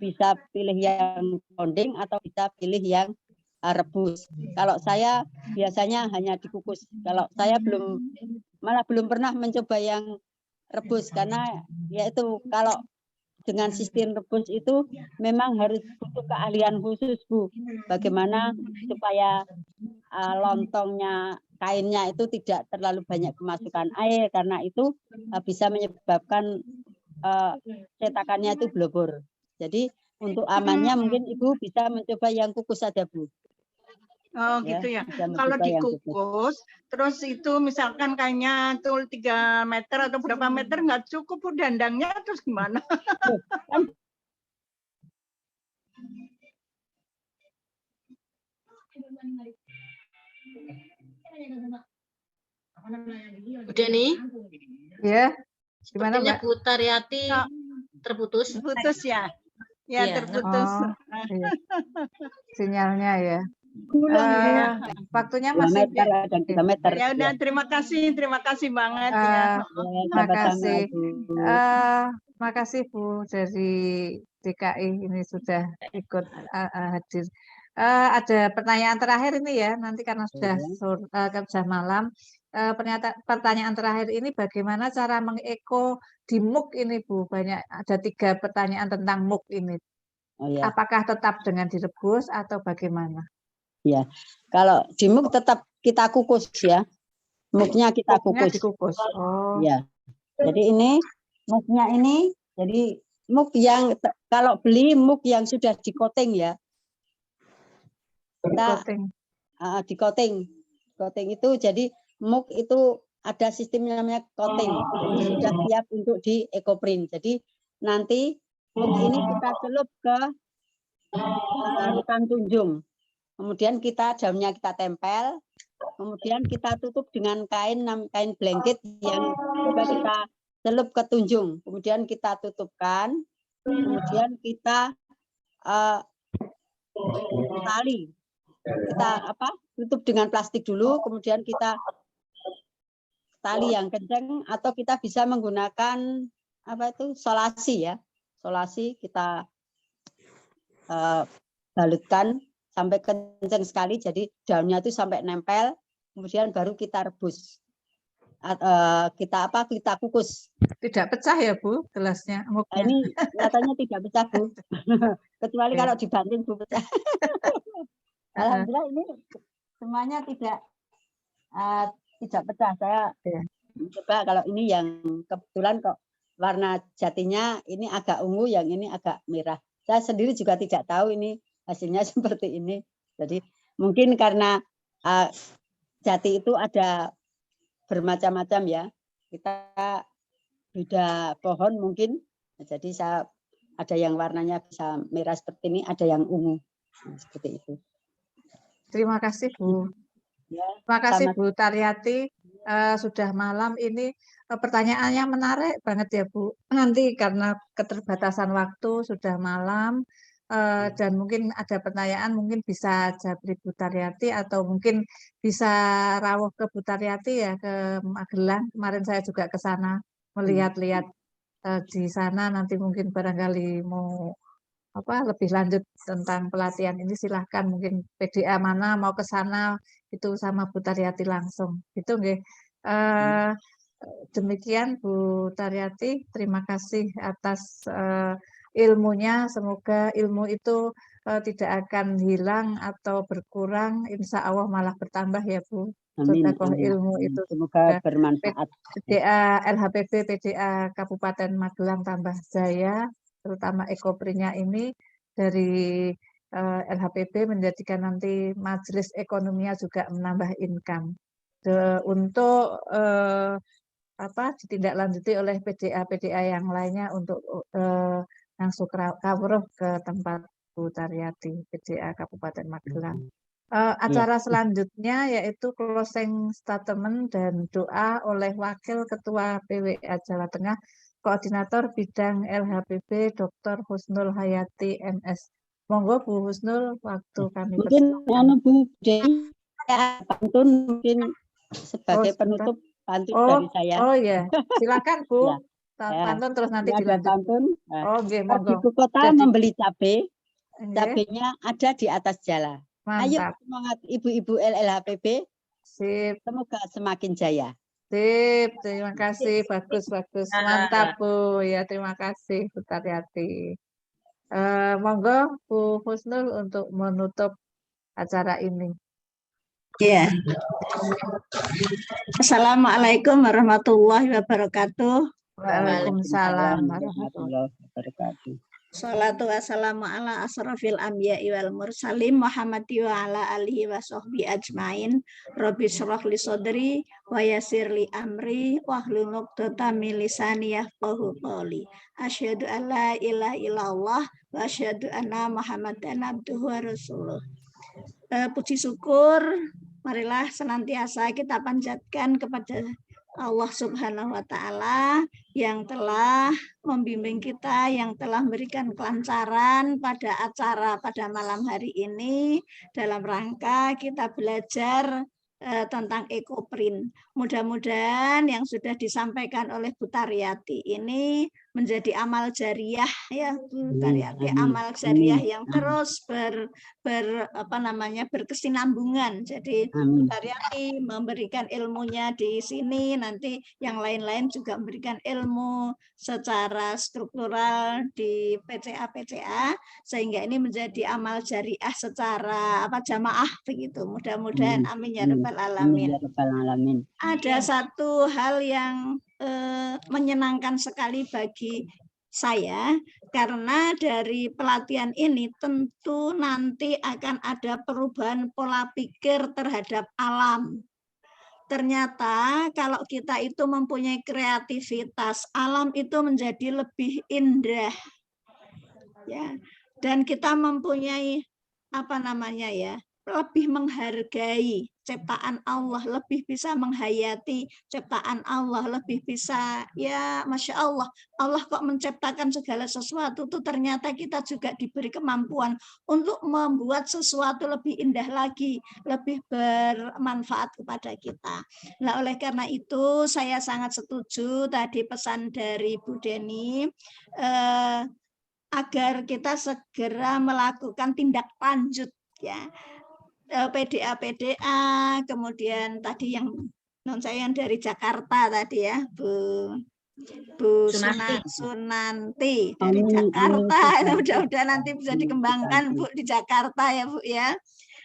bisa pilih yang ponding, atau bisa pilih yang rebus. Kalau saya biasanya hanya dikukus. Kalau saya malah belum pernah mencoba yang rebus, karena yaitu kalau dengan sistem rebus itu memang harus butuh keahlian khusus Bu. Bagaimana supaya lontongnya, kainnya itu tidak terlalu banyak kemasukan air, karena itu bisa menyebabkan cetakannya itu blobor. Jadi untuk amannya mungkin Ibu bisa mencoba yang kukus saja Bu. Oh gitu ya. Kalau dikukus, terus itu misalkan kainnya tuh 3 meter atau berapa meter nggak cukup dandangnya, terus gimana? Udah nih? Ya. Gimana Sepertinya Mbak? Bu Taryati terputus. Terputus ya? Ya terputus. Iya. Sinyalnya ya. Waktunya masih kilometer. Ya udah, terima kasih banget ya. Makasih Bu dari DKI ini sudah ikut hadir. Ada pertanyaan terakhir ini ya, nanti karena sudah malam. Pertanyaan terakhir ini bagaimana cara mengeko di MOOC ini Bu? Ada 3 pertanyaan tentang MOOC ini. Apakah tetap dengan direbus atau bagaimana? Ya, kalau di MOOC tetap kita kukus ya. MOOC-nya kita kukus. Ya. Jadi ini MOOC-nya ini, jadi MOOC yang kalau beli MOOC yang sudah di coating ya. Kita di coating. Coating itu jadi MOOC itu ada sistemnya namanya coating. Jadi sudah siap untuk di ekoprint. Jadi nanti MOOC ini kita celup ke larutan tunjung. Kemudian daunnya kita tempel, kemudian kita tutup dengan kain blanket yang juga kita celup ke tunjung. Kemudian kita tutupkan, kemudian kita tali. Kita tutup dengan plastik dulu, kemudian kita tali yang kencang, atau kita bisa menggunakan solasi ya. Solasi kita balutkan sampai kencang sekali, jadi daunnya itu sampai nempel, kemudian baru kita rebus. Kita kukus. Tidak pecah ya Bu gelasnya? Ini katanya tidak pecah Bu. Kecuali kalau dibanting Bu pecah. Alhamdulillah ini semuanya tidak pecah. Saya coba kalau ini yang kebetulan kok warna jatinya ini agak ungu, yang ini agak merah. Saya sendiri juga tidak tahu ini hasilnya seperti ini. Jadi mungkin karena jati itu ada bermacam-macam ya. Kita beda pohon mungkin. Jadi ada yang warnanya bisa merah seperti ini, ada yang ungu. Seperti itu. Terima kasih Bu. Ya, terima kasih Bu Taryati. Sudah malam ini pertanyaannya menarik banget ya Bu. Nanti karena keterbatasan waktu sudah malam. dan mungkin ada pertanyaan mungkin bisa Jabri Butaryati atau mungkin bisa rawuh ke Butaryati ya ke Magelang. Kemarin saya juga ke sana melihat-lihat di sana, nanti mungkin barangkali mau lebih lanjut tentang pelatihan ini, silahkan mungkin PDA mana mau ke sana itu sama Butaryati langsung gitu nggih. Demikian Bu Taryati, terima kasih atas ilmunya, semoga ilmu itu tidak akan hilang atau berkurang, insya Allah malah bertambah ya Bu. Sedekah ilmu itu semoga bermanfaat. PDA LHPB PDA Kabupaten Magelang tambah jaya, terutama Ekoprinya ini dari LHPB menjadikan nanti majelis ekonominya juga menambah income untuk ditindaklanjuti oleh PDA yang lainnya untuk langsung kawruh ke tempat Bu Taryati PDA Kabupaten Magelang. Acara selanjutnya yaitu closing statement dan doa oleh Wakil Ketua PWA Jawa Tengah, Koordinator Bidang LHPB Dr. Husnul Hayati MS. Monggo Bu Husnul, waktu kami mungkin Bu Dewi pantun mungkin sebagai penutup pantun dari saya. Oh ya, silakan Bu. Ya. Pantun terus nanti ada dilanjut. pantun. Okay, di ibu kota membeli cabai, cabainya ada di atas jalan. Mantap. Ayo semangat ibu-ibu LHPB. Sip. Semoga semakin jaya. Sip, terima kasih, bagus. Mantap Bu, ya terima kasih Bu Taryati. Monggo Bu Husnul untuk menutup acara ini. Ya. Assalamualaikum warahmatullahi wabarakatuh. Waalaikumsalam warahmatullahi wabarakatuh. Salatu wassalamu ala asrafil anbiya'i wal mursalin Muhammadi wa ala alihi wa sahbihi ajmain. Rabbi shrah li sadri wa yassir li amri wahlul 'uqdatam min lisani yafqahu qawli. Asyhadu an la ilaha illallah wa asyhadu anna Muhammadan abduhu wa rasuluh. Puji syukur marilah senantiasa kita panjatkan kepada Allah Subhanahu wa Ta'ala yang telah membimbing kita, yang telah memberikan kelancaran pada acara pada malam hari ini dalam rangka kita belajar tentang Ekoprint. Mudah-mudahan yang sudah disampaikan oleh Bu Taryati ini menjadi amal jariah ya Bu Taryati, amal jariah yang terus berkesinambungan. Jadi Bu Taryati memberikan ilmunya di sini, nanti yang lain-lain juga memberikan ilmu secara struktural di PCA sehingga ini menjadi amal jariah secara jamaah begitu. Mudah-mudahan amin ya rabbal alamin. Ada satu hal yang menyenangkan sekali bagi saya karena dari pelatihan ini tentu nanti akan ada perubahan pola pikir terhadap alam. Ternyata kalau kita itu mempunyai kreativitas, alam itu menjadi lebih indah. Ya. Dan kita mempunyai lebih menghargai ciptaan Allah, lebih bisa menghayati ciptaan Allah, lebih bisa Masya Allah, Allah kok menciptakan segala sesuatu itu ternyata kita juga diberi kemampuan untuk membuat sesuatu lebih indah lagi, lebih bermanfaat kepada kita. Nah, oleh karena itu saya sangat setuju tadi pesan dari Bu Deni agar kita segera melakukan tindak lanjut ya. PDA, kemudian tadi yang saya yang dari Jakarta tadi ya, Bu Sunanti dari Jakarta. Mudah-mudahan nanti bisa dikembangkan Bu di Jakarta ya Bu ya.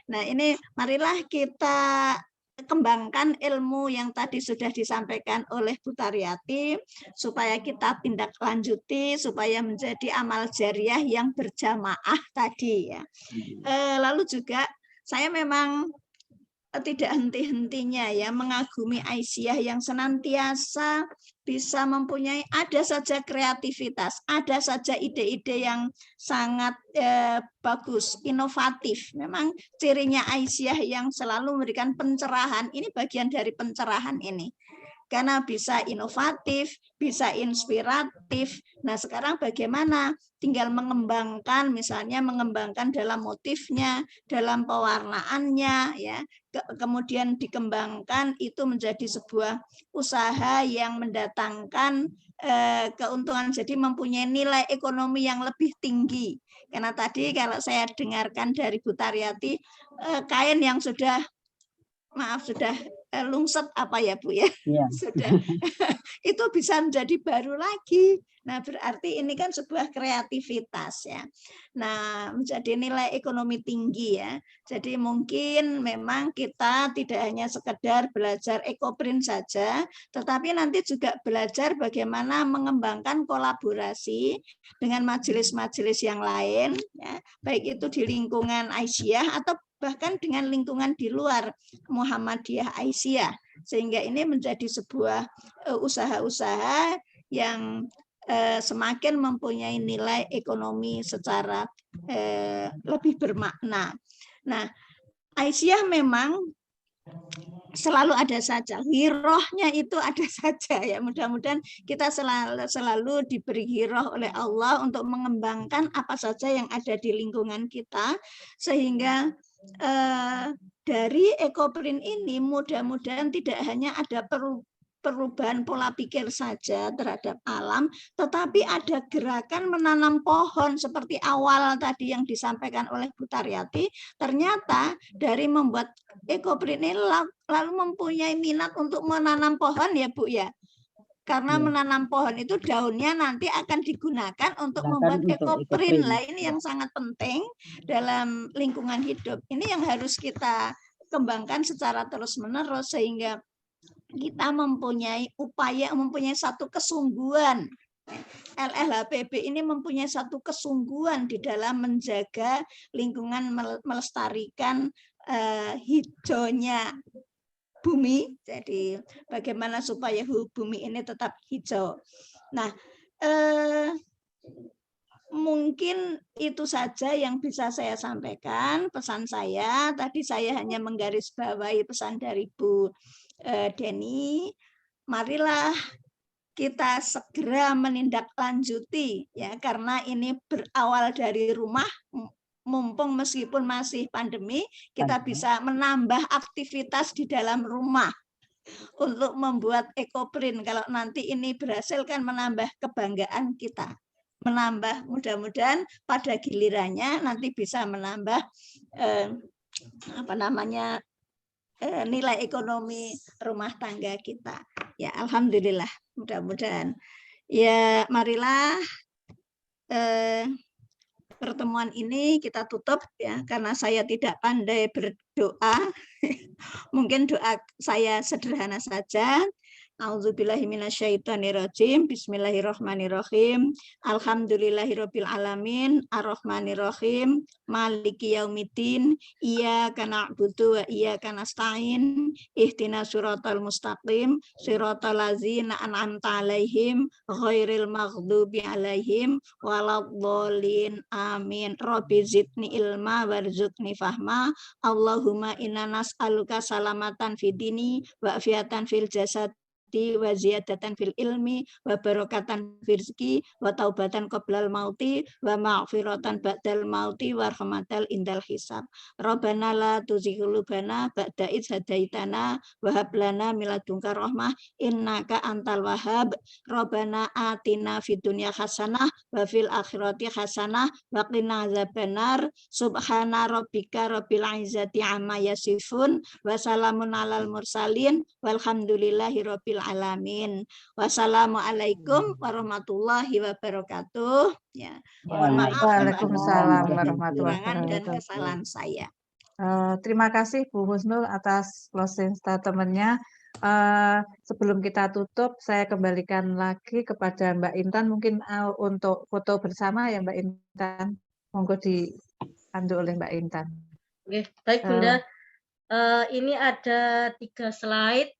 Nah ini marilah kita kembangkan ilmu yang tadi sudah disampaikan oleh Bu Taryati supaya kita tindak lanjuti supaya menjadi amal jariah yang berjamaah tadi ya. Lalu juga saya memang tidak henti-hentinya ya mengagumi Aisyah yang senantiasa bisa mempunyai ada saja kreativitas, ada saja ide-ide yang sangat bagus, inovatif. Memang cirinya Aisyah yang selalu memberikan pencerahan, ini bagian dari pencerahan ini. karena bisa inovatif, bisa inspiratif. Nah, sekarang bagaimana? Tinggal mengembangkan, misalnya mengembangkan dalam motifnya, dalam pewarnaannya, ya. Kemudian dikembangkan itu menjadi sebuah usaha yang mendatangkan keuntungan, jadi mempunyai nilai ekonomi yang lebih tinggi. Karena tadi kalau saya dengarkan dari Bu Taryati, kain yang sudah lungset apa ya Bu ya, sudah itu bisa menjadi baru lagi. Nah, berarti ini kan sebuah kreativitas ya. Nah, menjadi nilai ekonomi tinggi ya. Jadi mungkin memang kita tidak hanya sekedar belajar ekoprint saja, tetapi nanti juga belajar bagaimana mengembangkan kolaborasi dengan majelis-majelis yang lain, ya, baik itu di lingkungan Aisyah atau bahkan dengan lingkungan di luar Muhammadiyah Aisyah, sehingga ini menjadi sebuah usaha-usaha yang semakin mempunyai nilai ekonomi secara lebih bermakna. Nah, Aisyah memang selalu ada saja, hirohnya itu ada saja ya. Mudah-mudahan kita selalu diberi hiroh oleh Allah untuk mengembangkan apa saja yang ada di lingkungan kita, sehingga dari ekoprint ini mudah-mudahan tidak hanya ada perubahan pola pikir saja terhadap alam, tetapi ada gerakan menanam pohon seperti awal tadi yang disampaikan oleh Bu Taryati. Ternyata dari membuat ekoprint ini lalu mempunyai minat untuk menanam pohon ya Bu ya. Karena menanam pohon itu daunnya nanti akan digunakan untuk membuat ekoprint. Lah ini yang sangat penting dalam lingkungan hidup. Ini yang harus kita kembangkan secara terus-menerus sehingga kita mempunyai upaya, mempunyai satu kesungguhan. LLHPB ini mempunyai satu kesungguhan di dalam menjaga lingkungan, melestarikan hijaunya bumi. Jadi bagaimana supaya bumi ini tetap hijau. Nah, mungkin itu saja yang bisa saya sampaikan. Pesan saya, tadi saya hanya menggarisbawahi pesan dari Bu Deni, marilah kita segera menindaklanjuti ya, karena ini berawal dari rumah, mumpung meskipun masih pandemi kita bisa menambah aktivitas di dalam rumah untuk membuat ekoprint. Kalau nanti ini berhasil kan menambah kebanggaan kita, menambah, mudah-mudahan pada gilirannya nanti bisa menambah nilai ekonomi rumah tangga kita. Ya, alhamdulillah, mudah-mudahan. Ya, marilah pertemuan ini kita tutup ya, karena saya tidak pandai berdoa. Mungkin doa saya sederhana saja. A'udzubillahi minasyaitonirrajim. Bismillahirrahmanirrahim. Alhamdulillahirabbil alamin, arrahmanirrahim, maliki yaumiddin, iyyaka na'budu wa iyyaka nasta'in, ihdinas siratal mustaqim, siratal ladzina an'amta 'alaihim, ghairil maghdubi 'alaihim waladdallin. Amin. Rabbi zidni ilma warzuqni fahma. Allahumma inna nas'aluka salamatan fid dini wa afiatan fil jasad wa ziyadatan fil ilmi wa barakatan fil rizqi wa taubatan qoblal mauti wa maghfiratan ba'dal mauti wa rahmatal indal hisab. Rabbana la tuzigh qulubana ba'da idh hadaitana wa hab lana min ladunka rahmah innaka antal wahhab. Rabbana atina fid dunya hasanah wa fil akhirati hasanah wa qina adzabannar. Subhana rabbika rabbil izzati amma yasifun wa salamun alal mursalin walhamdulillahi rabbil alamin. Wassalamualaikum warahmatullahi wabarakatuh. Ya, mohon maaf Waalaikumsalam warahmatullahi wabarakatuh. dan kesalahan saya. Terima kasih Bu Husnul atas closing statement-nya. Sebelum kita tutup, saya kembalikan lagi kepada Mbak Intan, mungkin untuk foto bersama ya Mbak Intan. Monggo dipandu oleh Mbak Intan. Oke, baik Bunda. Ini ada 3 slide.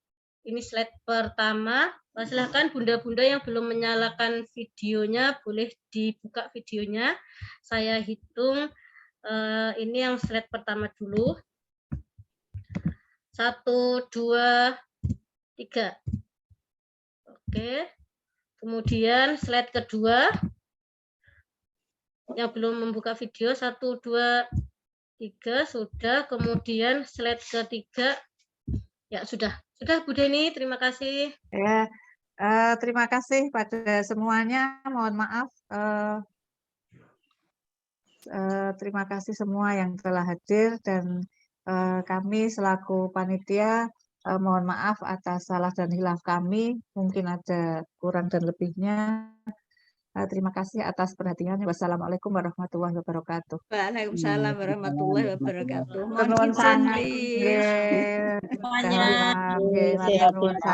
Ini slide pertama. Silahkan Bunda-Bunda yang belum menyalakan videonya, boleh dibuka videonya. Saya hitung. Ini yang slide pertama dulu. 1, 2, 3. Oke. Kemudian slide kedua. Yang belum membuka video 1, 2, 3 sudah. Kemudian slide ketiga. Ya sudah. Sudah Bu Deni, terima kasih. Ya, terima kasih pada semuanya. Mohon maaf. Terima kasih semua yang telah hadir dan kami selaku panitia mohon maaf atas salah dan hilaf kami. Mungkin ada kurang dan lebihnya. Terima kasih atas perhatiannya. Wassalamualaikum warahmatullahi wabarakatuh. Waalaikumsalam warahmatullahi wabarakatuh. Mohon Nuwun izin, sangat. please. Semuanya. Nggih, matur nuwun sangat.